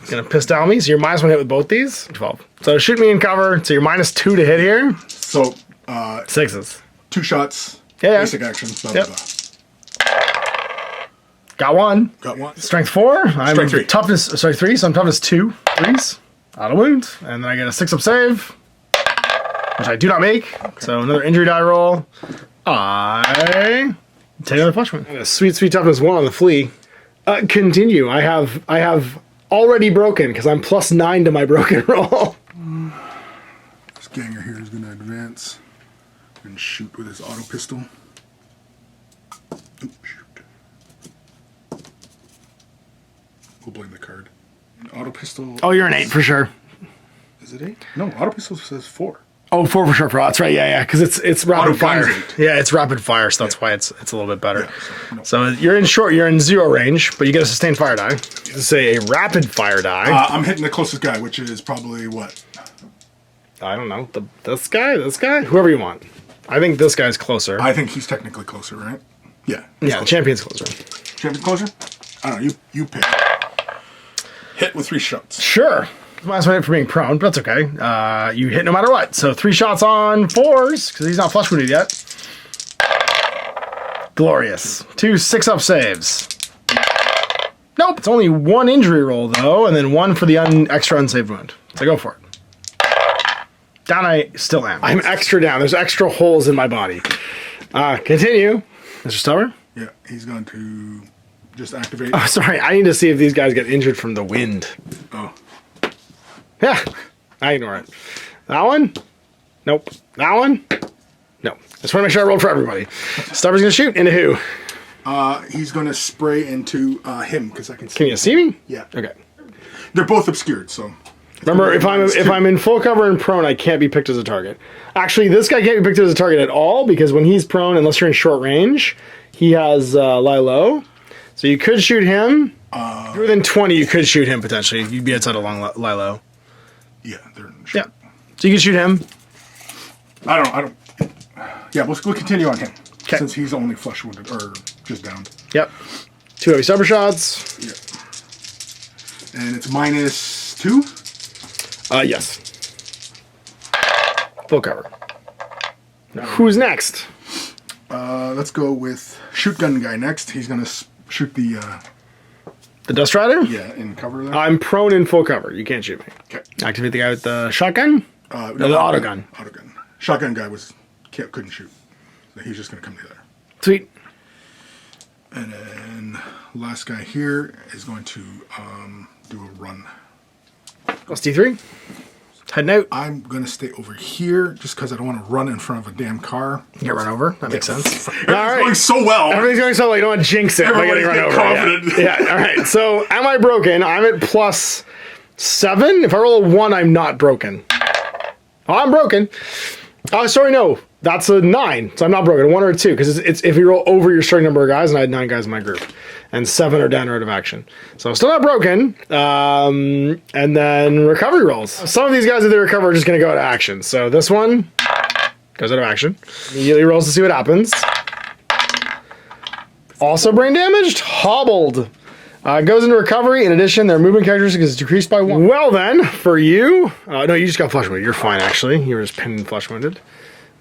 Gonna pistol me, so you're -1 hit with both these. 12. So shoot me in cover, so you're -2 to hit here. So, 6s. 2 shots. Yeah. Basic action. Blah, Yep. blah, blah. Got one. Got one. Strength 4. I'm Strength 3. Toughness, sorry, 3, so I'm toughness 2. 3s. Out of wound. And then I get a 6-up save, which I do not make. Okay. So another injury die roll. I take another flesh wound. Sweet toughness 1 on the flea. Continue. I have already broken because I'm +9 to my broken roll. This ganger here is going to advance and shoot with his auto pistol. Oop, shoot. We'll blame the card. An auto pistol. Oh, you're an 8 for sure. Is it 8? No, auto pistol says 4. Oh, 4 for sure. That's right. Yeah, because it's rapid Auto fire. gun's 8. Yeah, it's rapid fire, so that's why it's a little bit better. Yeah, no. So you're in 0 range, but you get a sustained fire die. This is a rapid fire die. I'm hitting the closest guy, which is probably what? I don't know. This guy, whoever you want. I think this guy's closer. I think he's technically closer, right? Yeah. Yeah, champion's closer. Champion closer? I don't know. You pick. Hit with 3 shots. Sure. -1 hit for being prone, but that's okay. You hit no matter what. So 3 shots on 4s, because he's not flesh wounded yet. Glorious. 2 6-up saves. Nope, it's only 1 injury roll, though, and then 1 for the extra unsaved wound. So go for it. Down I still am. I'm extra down. There's extra holes in my body. Continue. Mr. Stubber? Yeah, he's going to just activate. Oh, sorry. I need to see if these guys get injured from the wind. Oh. Yeah, I ignore it. That one? Nope. That one? No. I just want to make sure I rolled for everybody. Stubber's going to shoot into who? He's going to spray into him because I can see. Can you see me? Yeah. Okay. They're both obscured, so. Remember, if I'm in full cover and prone, I can't be picked as a target. Actually, this guy can't be picked as a target at all because when he's prone, unless you're in short range, he has lie low. So you could shoot him. If you're within 20, you could shoot him potentially. You'd be outside of long lie low. Yeah, they're. Yeah. So you can shoot him. I don't. Yeah, we'll continue on him. 'Kay. Since he's only flesh wounded or just downed. Yep. 2 heavy stubber shots. Yeah. And it's -2. Yes. Full cover. Now, who's next? Let's go with shoot gun guy next. He's gonna shoot the. The Dust Rider? Yeah, in cover there. I'm prone in full cover. You can't shoot me. Okay. Activate the guy with the shotgun? No, the auto gun. Auto gun. Shotgun guy couldn't shoot. So he's just gonna come together. Sweet. And then last guy here is going to do a run. Plus D3. Heading out. I'm gonna stay over here just because I don't want to run in front of a damn car. Get run over. That makes sense. Everything's going so well. Everything's going so well. You don't want to jinx it by getting run over. Confident. Yeah. All right. So am I broken? I'm at +7. If I roll a 1, I'm not broken. Oh, I'm broken. Oh, sorry, no. That's a 9. So I'm not broken. A 1 or a 2. Because it's if you roll over your starting number of guys, and I had 9 guys in my group. And 7 are down or out of action. So I'm still not broken. And then recovery rolls. Some of these guys that they recover are just going to go out of action. So this one goes out of action. Immediately rolls to see what happens. Also brain damaged. Hobbled. Goes into recovery. In addition, their movement characteristic is decreased by 1. Well then, for you... no, you just got flesh wounded. You're fine, actually. You were just pinned and flesh wounded.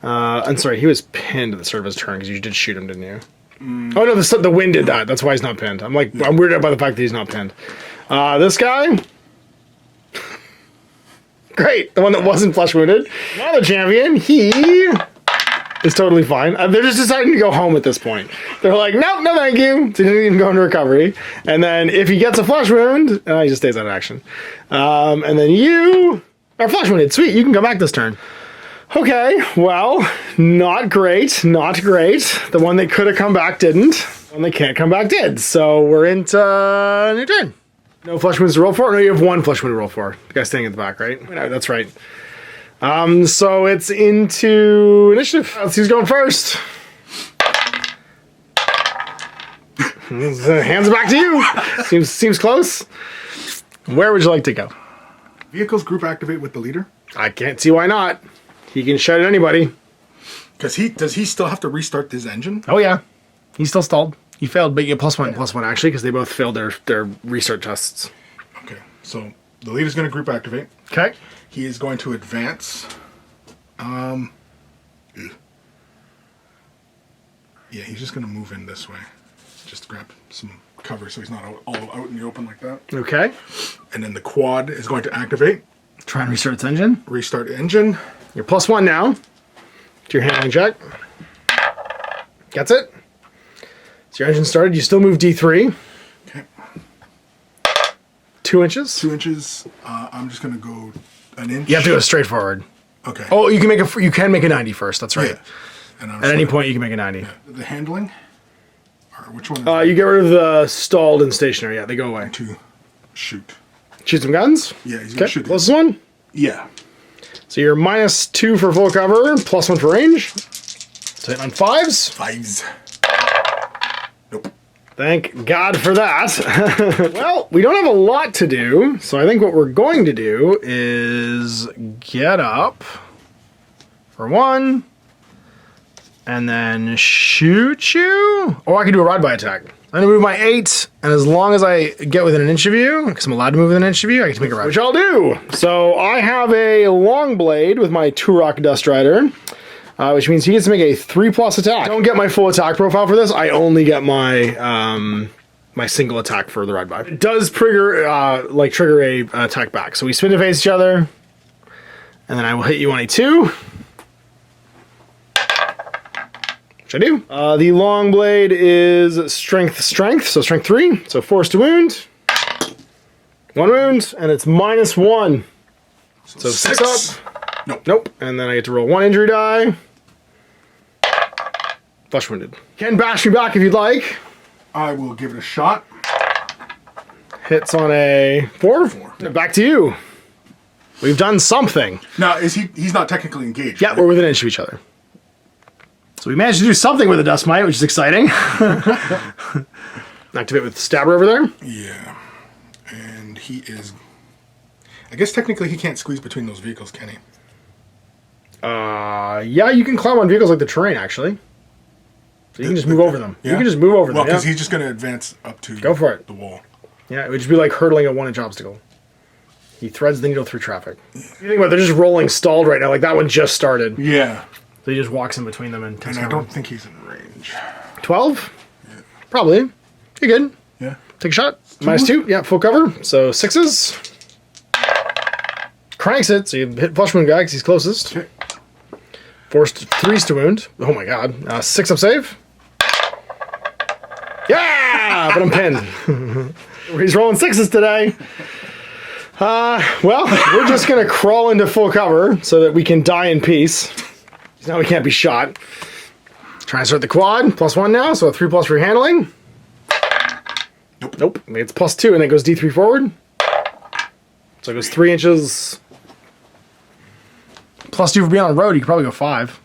I'm sorry, he was pinned at the start of his turn because you did shoot him, didn't you? Oh no, the wind did that. That's why he's not pinned. I'm weirded out by the fact that he's not pinned. This guy... Great, the one that wasn't flesh wounded. Now the champion, he is totally fine. They're just deciding to go home at this point. They're like, nope, no thank you. So he didn't even go into recovery. And then if he gets a flesh wound, he just stays out of action. And then you are flesh wounded. Sweet, you can come back this turn. Okay, well, not great, not great. The one that could have come back didn't. The one that can't come back did. So we're into new turn. No flesh wounds to roll for? No, you have 1 flesh wound to roll for. The guy staying at the back, right? No, that's right. So it's into initiative. Let's see who's going first. Hands back to you. Seems close. Where would you like to go? Vehicles group activate with the leader. I can't see why not. He can shout at anybody. Because does he still have to restart this engine? Oh yeah, he's still stalled. He failed, but you get +1 actually because they both failed their restart tests. Okay, so the leader's going to group activate. Okay. He is going to advance. Yeah, he's just going to move in this way. Just grab some cover so he's not all out in the open like that. Okay. And then the quad is going to activate. Try and restart its engine. Restart engine. You're +1 now to your handling check. Gets it. So your engine started. You still move D3. Okay. 2 inches. 2 inches. I'm just going to go an inch. You have to go straight forward. Okay. Oh, you can make a 90 first. That's right. Yeah. And At any point, you can make a 90. Yeah. The handling? Or which one is You get rid of the stalled and stationary. Yeah, they go away. to shoot? Shoot some guns. Yeah, he's going to shoot. Closest one. Yeah. So you're -2 for full cover, +1 for range. So hitting on 5s. 5s. Nope. Thank God for that. Well, we don't have a lot to do, so I think what we're going to do is get up for 1, and then shoot you. Or I could do a ride-by attack. I'm gonna move my 8, and as long as I get within an inch of you, because I'm allowed to move within an inch of you, I get to make a ride. Which I'll do. So I have a long blade with my Turok Dust Rider. Which means he gets to make a 3+ attack. I don't get my full attack profile for this. I only get my my single attack for the ride by. It does trigger trigger a attack back. So we spin to face each other, and then I will hit you on a 2, which I do. The long blade is strength, so strength 3. So force to wound, 1 wound, and it's -1. So 6 up. Nope. And then I get to roll 1 injury die. Flesh wounded. Can bash me back if you'd like. I will give it a shot. Hits on a 4. Back to you. We've done something. Now, he's not technically engaged? Yeah, right? we're within an inch of each other. So we managed to do something with the dust mite, which is exciting. Activate with the stabber over there. Yeah. And he is... I guess technically he can't squeeze between those vehicles, can he? Yeah, you can climb on vehicles like the terrain, actually. So you can just move over them. Yeah? You can just move over them. Well, because yeah. he's just going to advance up to Go for it. the wall. Yeah, it would just be like hurdling a 1-inch obstacle. He threads the needle through traffic. You think about it, they're just rolling stalled right now. Like that one just started. Yeah. So he just walks in between them and takes And I cover. don't think he's in range. 12? Yeah. Probably. You're good. Yeah. Take a shot. -2. Yeah, full cover. So 6s. Cranks it, so you hit flush wound guy because he's closest. Okay. Forced 3s to wound. Oh my god. 6 up save. Yeah! But I'm pinned. He's rolling 6s today. Well, we're just going to crawl into full cover so that we can die in peace. Now we can't be shot. Try and start the quad. +1 now, so a 3+ for your handling. Nope. It's +2 and then it goes D3 forward. So it goes 3 inches. +2 for being on the road. You could probably go 5.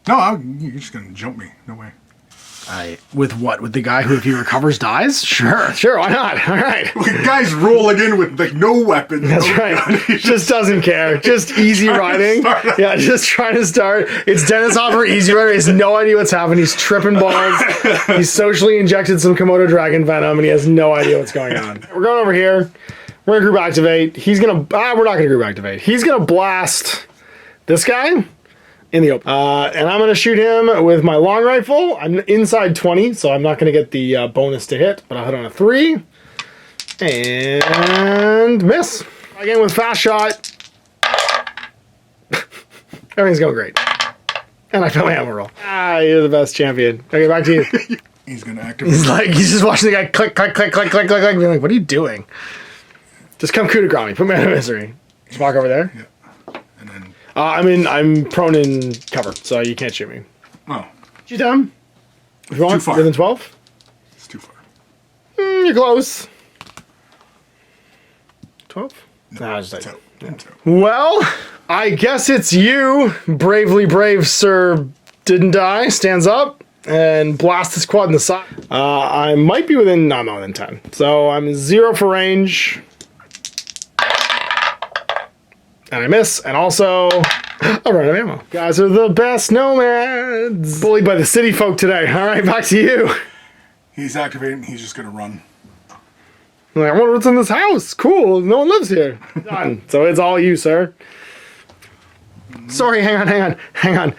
No, you're just going to jump me. No way. With what? With the guy who, if he recovers, dies? Sure, why not? All right. The guy's rolling in with like no weapon. That's right. Just doesn't care. Just easy riding. Yeah, just trying to start. It's Dennis Hopper, easy rider. He has no idea what's happening. He's tripping balls. He's socially injected some Komodo dragon venom, and he has no idea what's going on. We're going over here. We're gonna group activate. He's gonna. We're not gonna group activate. He's gonna blast this guy in the open. And I'm gonna shoot him with my long rifle. I'm inside 20, so I'm not gonna get the bonus to hit, but I'll hit on a 3. And miss. Again with fast shot. Everything's going great. And I failed my ammo roll. You're the best champion. Okay, back to you. He's gonna activate. He's just watching the guy click, click, click, click, click, click, click. Being like, what are you doing? Just come coup de grace me. Put me out of misery. Just walk over there. Yeah. And then... I'm prone in cover, so you can't shoot me. Oh. Shoot down. If you want, Too far. within 12? It's too far. You're close. 12? Nah, just like... 10. Well, I guess it's you, bravely brave Sir Didn't Die, stands up. and blast this quad in the side. I might be within, no, I'm not within 10. So I'm 0 for range. And I miss, and also I run out of ammo. Guys are the best nomads. Bullied by the city folk today. All right, back to you. He's activating. He's just gonna run. I'm like, I wonder what's in this house. Cool, no one lives here. Done. So it's all you, sir. Sorry, hang on.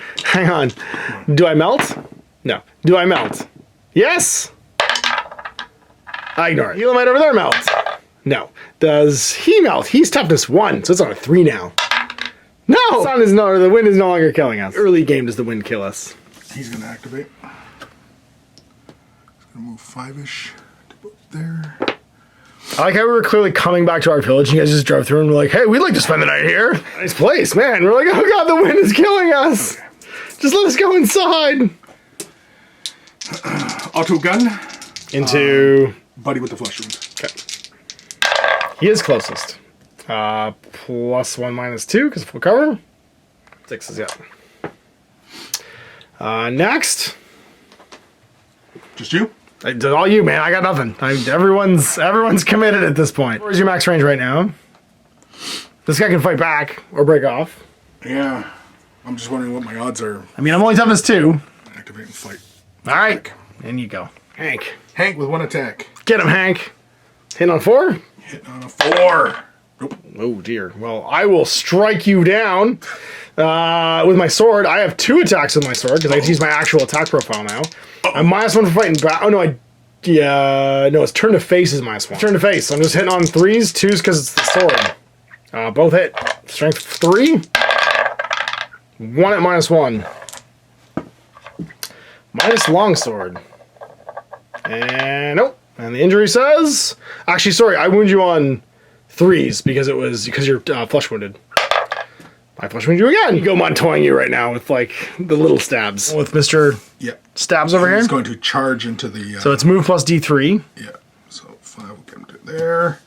Do I melt? No. Do I melt? Yes? I ignore it. Elamite over there melt. No. Does he melt? He's toughness 1, so it's on a 3 now. No! The wind is no longer killing us. Early game does the wind kill us. He's gonna activate. He's gonna move 5-ish to about there. I like how we were clearly coming back to our village and you guys just drove through and we're like, hey, we'd like to spend the night here. Nice place, man. We're like, oh god, the wind is killing us. Okay. Just let us go inside. Auto gun. Into... Buddy with the flesh wound. Okay. He is closest. +1, -2, because full cover. 6 is up. Next. Just you? All you, man. I got nothing. Everyone's committed at this point. Where's your max range right now? This guy can fight back or break off. Yeah. I'm just wondering what my odds are. I mean, I'm only toughness 2. Activate and fight. All right. In you go. Hank. Hank with 1 attack. Get him, Hank. Hitting on 4? Hitting on a 4. Nope. Oh, dear. Well, I will strike you down with my sword. I have 2 attacks with my sword because I get to use my actual attack profile now. I'm -1 for fighting back. Oh, no, no, it's turn to face is -1. Turn to face. So I'm just hitting on 3s, 2s because it's the sword. Both hit. Strength 3. 1 at -1. Minus longsword. And nope. And the injury says... Actually, sorry, I wound you on 3s because you're flesh wounded. I flesh wound you again. You go Montoying you right now with like the little stabs. With Mr. Yep. Stabs over here. He's going to charge into the... So it's move plus D3. Yeah. So 5 will get him to there.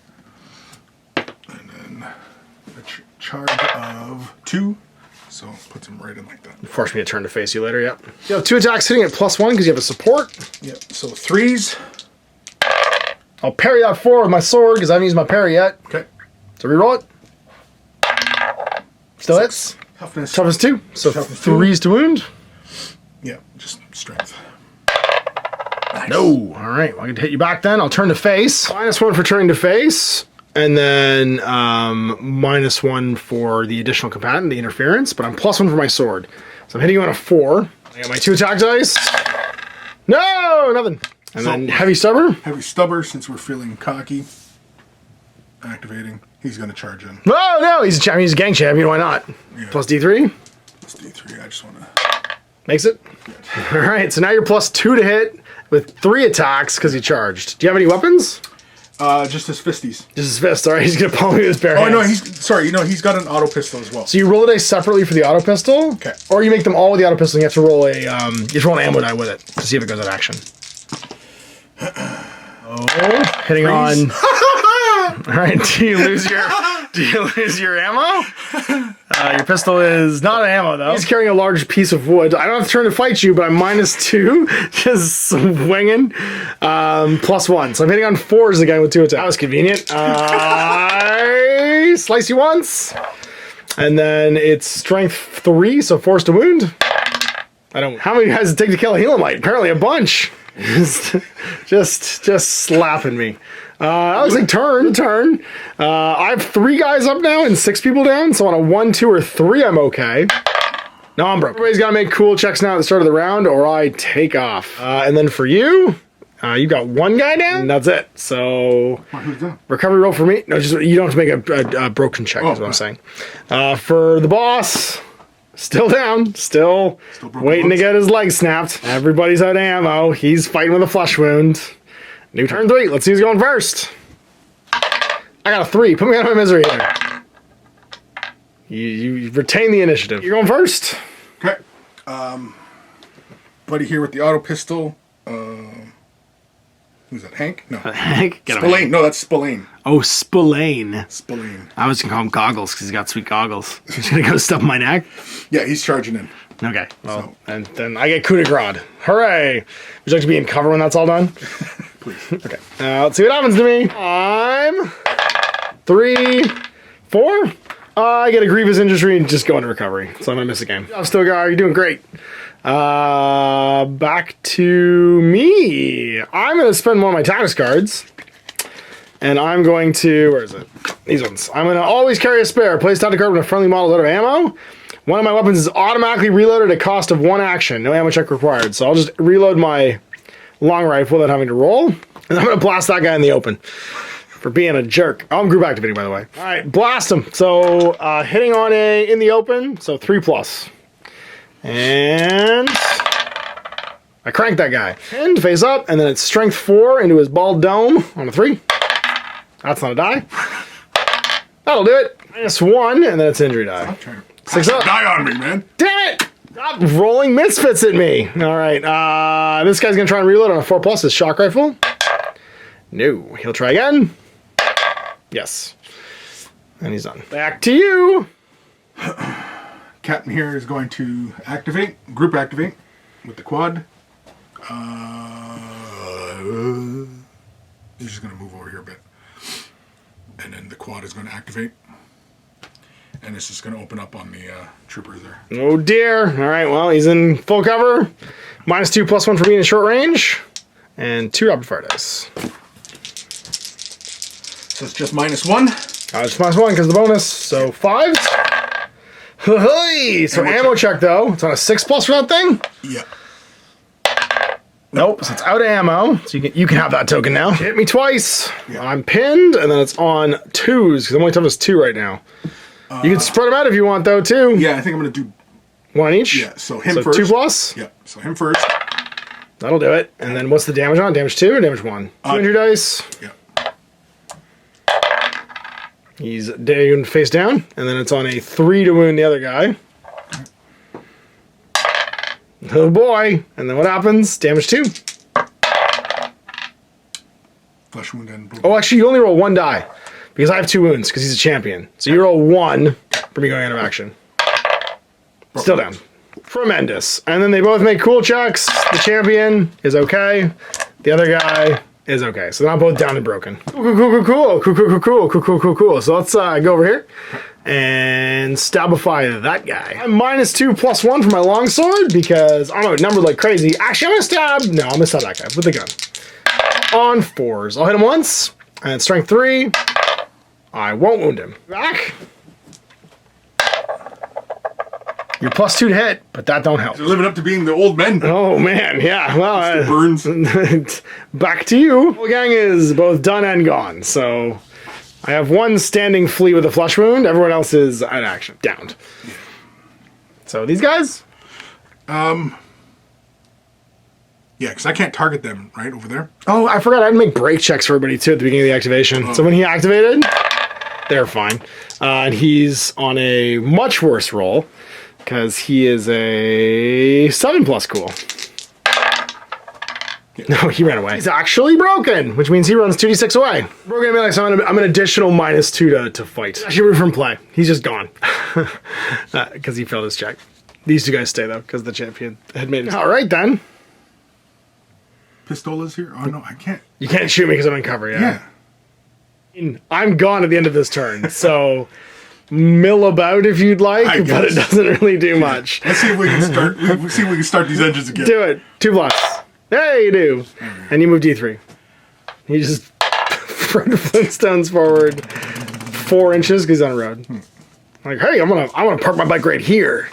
And then a charge of 2. So puts him right in like that. Force me to turn to face you later, yep. You have 2 attacks hitting at +1 because you have a support. Yep. So 3s. I'll parry that 4 with my sword because I haven't used my parry yet. Okay. So reroll it. Still hits. Toughness 2. So Toughness 3s to wound. Yeah, just strength. Nice. No. All right. Well, I can hit you back then. I'll turn to face. -1 for turning to face. And then -1 for the additional combatant, the interference. But I'm +1 for my sword. So I'm hitting you on a 4. I got my 2 attack dice. No, nothing. And then heavy stubber. Heavy stubber, since we're feeling cocky. Activating. He's going to charge in. No, he's a gang champion. Why not? Yeah. Plus D3. Plus D3. I just want to... Makes it. Yeah. All right. So now you're +2 to hit with 3 attacks because you charged. Do you have any weapons? Just his fisties. Just his fist. All right. He's gonna pummel me with his bare hands. Oh no, he's got an auto pistol as well. So you roll a dice separately for the auto pistol. Okay. Or you make them all with the auto pistol. And you have to roll an ammo die with it to see if it goes out of action. Oh, hitting on. All right. Do you lose your ammo? Your pistol is not an ammo though. He's carrying a large piece of wood. I don't have to turn to fight you, but I'm -2, just swinging. +1, so I'm hitting on 4s again with 2 attacks. That was convenient. I slice you once, and then it's strength 3, so 4s to wound. I don't. How many guys does it take to kill a Helamite? Apparently a bunch. just slapping me. That looks like turn. I have 3 guys up now and 6 people down, so on a 1, 2, or 3, I'm okay. No, I'm broke. Everybody's got to make cool checks now at the start of the round, or I take off. And then for you, you got 1 guy down, and that's it. So, who's that? Recovery roll for me. No, just you don't have to make a broken check, is what I'm saying. For the boss... Still down, still waiting to get his leg snapped. Everybody's out of ammo. He's fighting with a flesh wound. New turn 3. Let's see who's going first. I got a 3. Put me out of my misery here. You retain the initiative. You're going first. Okay. Buddy here with the auto pistol. Who's that? Hank? No. Hank? Get him, Spillane. Hank. No, that's Spillane. Oh, Spillane. Spillane. I was going to call him Goggles because he's got sweet goggles. He's going to go stuff my neck. Yeah, he's charging in. Okay. Well, and then I get coup de grace. Hooray. Would you like to be in cover when that's all done? Please. Okay. Let's see what happens to me. I'm 3, 4. I get a grievous injury and just go into recovery. So I'm going to miss a game. I'm still going. You're doing great. Back to me. I'm going to spend one of my tactics cards. And I'm going to... Where is it? These ones. I'm going to always carry a spare. Place tactic card when a friendly model is out of ammo. One of my weapons is automatically reloaded at a cost of 1 action. No ammo check required. So I'll just reload my long rifle without having to roll. And I'm going to blast that guy in the open. For being a jerk. Oh, I'm group activating, by the way. All right, blast him. So hitting on a in the open. So 3+. And I crank that guy. And face up, and then it's strength 4 into his bald dome on a 3. That's not a die. That'll do it. -1, and then it's injury die. 6 up. Die on me, man. Damn it! Stop rolling misfits at me. All right, this guy's gonna try and reload on a 4+, his shock rifle. No, he'll try again. Yes. And he's done. Back to you. Captain here is going to activate, group activate, with the quad. He's just going to move over here a bit. And then the quad is going to activate. And it's just going to open up on the troopers there. Oh dear. All right, well, he's in full cover. -2+1 for being in short range. And 2 rapid fire dice. So it's just -1. Just -1 because of the bonus. So 5. Hey, so ammo check though. It's on a 6+ for that thing. Yeah. Nope. So it's out of ammo. So you can have that token now. Hit me twice. Yeah. I'm pinned, and then it's on 2s because I'm only toughness 2 right now. You can spread them out if you want though too. Yeah, I think I'm gonna do 1 each. Yeah. So him first. 2+. Yeah. So him first. That'll do it. And then what's the damage on? Damage 2 or damage 1? 200 dice. Yeah. He's down face down, and then it's on a 3 to wound the other guy. Oh boy! And then what happens? Damage 2. Flesh wound and blue. Oh, actually, you only roll 1 die because I have 2 wounds because he's a champion. So you roll 1 for me going out of action. Still down. Tremendous. And then they both make cool checks. The champion is okay. The other guy is okay. So they're not both down and broken. Cool. So let's go over here and stabify that guy. I'm -2+1 for my longsword because I'm outnumbered like crazy. Actually, I'm gonna stab. No, I'm gonna stab that guy with the gun. On 4s. I'll hit him once. And strength 3. I won't wound him. Back. You're +2 to hit, but that don't help. They're living up to being the old men. Oh man, yeah. Well, burns. Back to you. The gang is both done and gone. So I have 1 standing flea with a flesh wound. Everyone else is in action, downed. Yeah. So these guys. Yeah, because I can't target them right over there. Oh, I forgot. I had to make break checks for everybody too at the beginning of the activation. So when he activated, they're fine, and he's on a much worse roll. Because he is a 7+ cool. Yeah. No, he ran away. He's actually broken, which means he runs 2d6 away. Broken melee, so I'm an additional -2 to fight. Actually, root from play. He's just gone. Because he failed his check. These 2 guys stay, though, because the champion had made it. All right, then. Pistola's here? Oh, no, I can't. You can't shoot me because I'm in cover, yeah. I'm gone at the end of this turn, so... mill about if you'd like, but it doesn't really do much. Let's see if we can start. See if we can start these engines again. Do it. 2+. There you do. And you move D3. You just Fred Flintstones forward 4 inches because he's on a road. Like, hey, I want to park my bike right here.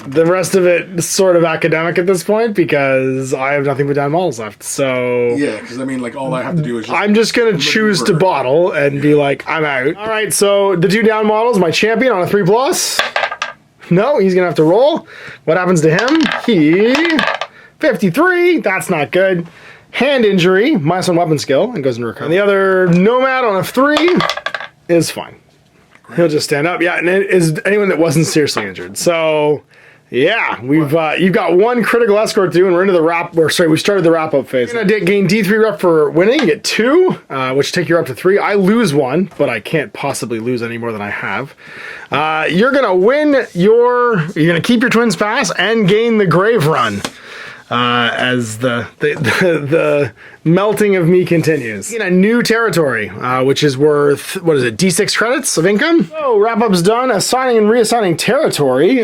The rest of it is sort of academic at this point because I have nothing but down models left. So yeah, because I mean, like all I have to do is just I'm just gonna choose to bottle and be like, I'm out. All right, so the 2 down models, my champion on a 3+. No, he's gonna have to roll. What happens to him? He 53. That's not good. Hand injury, -1 weapon skill, and goes into recovery. And the other nomad on a 3 is fine. He'll just stand up. Yeah, and it is anyone that wasn't seriously injured. So Yeah, you've got one critical escort to do, and we're into the we started the wrap-up phase. You're gonna gain D3 rep for winning, get 2, which take you up to 3. I lose 1, but I can't possibly lose any more than I have. You're gonna win you're gonna keep your twins pass and gain the grave run. As the melting of me continues. In a new territory, which is worth, D6 credits of income? So, wrap-up's done. Assigning and reassigning territory.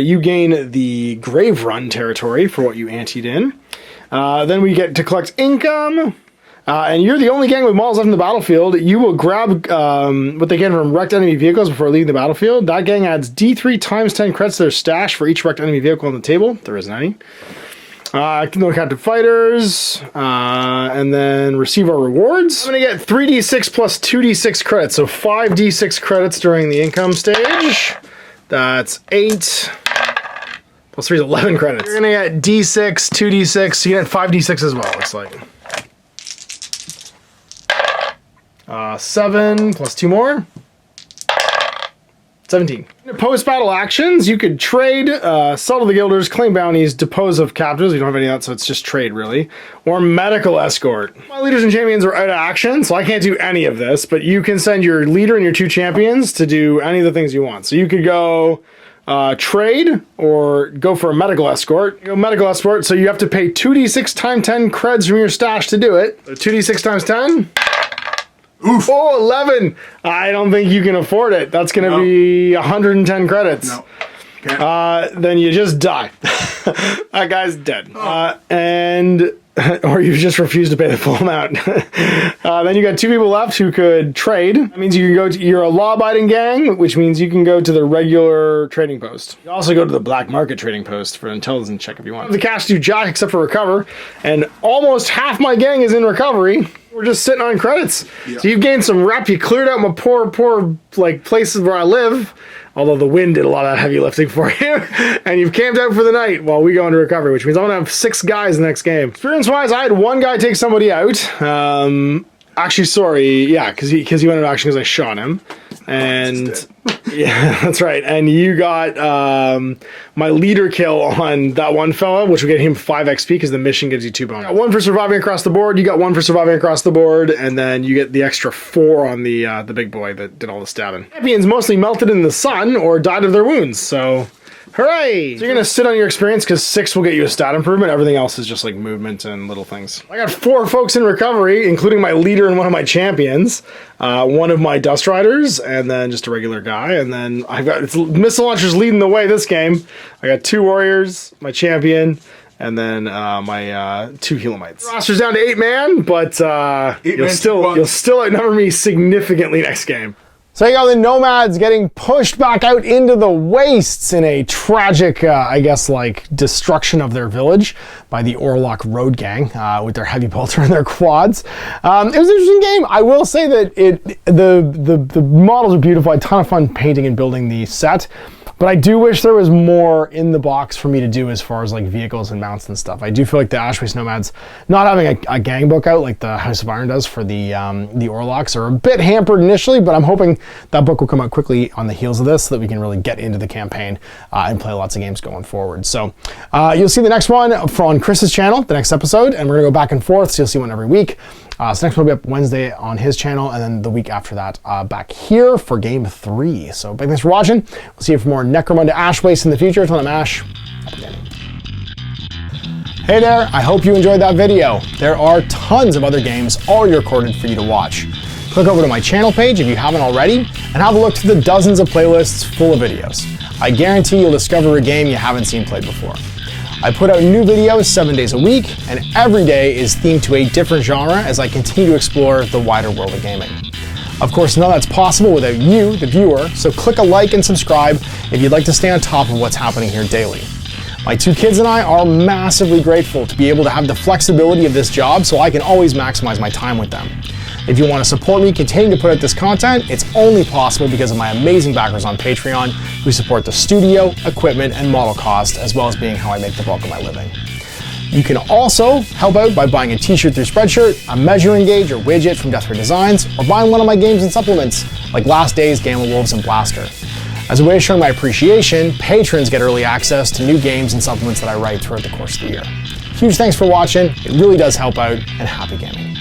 You gain the Grave Run territory for what you anteed in. Then we get to collect income. And you're the only gang with models left in the battlefield. You will grab what they can from wrecked enemy vehicles before leaving the battlefield. That gang adds D3 times 10 credits to their stash for each wrecked enemy vehicle on the table. There isn't any. No captive fighters, and then receive our rewards. I'm gonna get 3d6 plus 2d6 credits, so 5d6 credits during the income stage. That's 8 plus 3 is 11 credits. You're gonna get d6, 2d6, so you get 5d6 as well, looks like. 7 plus 2 more. 17. Post-battle actions, you could trade, sell to the guilders, claim bounties, depose of captives. We don't have any of that, so it's just trade, really. Or medical escort. My leaders and champions are out of action, so I can't do any of this, but you can send your leader and your 2 champions to do any of the things you want. So you could go trade or go for a medical escort. You go medical escort, so you have to pay 2d6 times 10 creds from your stash to do it. So 2d6 times 10? Oof. Oh, 11. I don't think you can afford it. That's going to be 110 credits. No. Then you just die. That guy's dead. Oh. Or you just refuse to pay the full amount. Then you got 2 people left who could trade. That means you can go to, you're a law-abiding gang, which means you can go to the regular trading post. You also go to the black market trading post for an intelligence check if you want. The cash to do jack except for recover, and almost half my gang is in recovery. We're just sitting on credits. Yep. So you've gained some rep. You cleared out my poor like places where I live. Although the wind did a lot of that heavy lifting for you. And you've camped out for the night while we go into recovery, which means I'm going to have 6 guys the next game. Experience-wise, I had 1 guy take somebody out. Actually, sorry. Yeah, because he went into action because I shot him. And yeah, that's right. And you got my leader kill on that one fella, which will get him 5 XP because the mission gives you 2 bonus. I got 1 for surviving across the board. You got 1 for surviving across the board, and then you get the extra 4 on the big boy that did all the stabbing. Champions mostly melted in the sun or died of their wounds, so hooray! So you're gonna sit on your experience because 6 will get you a stat improvement. Everything else is just like movement and little things. I got 4 folks in recovery, including my leader and one of my champions, one of my dust riders, and then just a regular guy. And then I've got missile launchers leading the way this game. I got 2 warriors, my champion, and then my 2 Helamites. The roster's down to 8 man, but you'll still outnumber me significantly next game. So you got the nomads getting pushed back out into the wastes in a tragic, I guess, like destruction of their village by the Orlok Road Gang with their heavy bolter and their quads. It was an interesting game. I will say that the models are beautiful. I had a ton of fun painting and building the set. But I do wish there was more in the box for me to do as far as like vehicles and mounts and stuff. I do feel like the Ash Waste Nomads not having a gang book out like the House of Iron does for the Orloks are a bit hampered initially, but I'm hoping that book will come out quickly on the heels of this so that we can really get into the campaign and play lots of games going forward. So you'll see the next one on Kris's channel, the next episode, and we're gonna go back and forth, so you'll see one every week. So next one will be up Wednesday on his channel, and then the week after that back here for Game 3. So big thanks for watching. We'll see you for more Necromunda Ash Waste in the future. Until I'm Ash, up again. Hey there, I hope you enjoyed that video. There are tons of other games already recorded for you to watch. Click over to my channel page if you haven't already, and have a look to the dozens of playlists full of videos. I guarantee you'll discover a game you haven't seen played before. I put out new videos 7 days a week, and every day is themed to a different genre as I continue to explore the wider world of gaming. Of course, none of that's possible without you, the viewer, so click a like and subscribe if you'd like to stay on top of what's happening here daily. My 2 kids and I are massively grateful to be able to have the flexibility of this job so I can always maximize my time with them. If you want to support me continuing to put out this content, it's only possible because of my amazing backers on Patreon who support the studio, equipment, and model cost, as well as being how I make the bulk of my living. You can also help out by buying a t-shirt through Spreadshirt, a measuring gauge or widget from Death Ray Designs, or buying one of my games and supplements like Last Days, Gamma Wolves, and Blaster. As a way of showing my appreciation, patrons get early access to new games and supplements that I write throughout the course of the year. Huge thanks for watching, it really does help out, and happy gaming.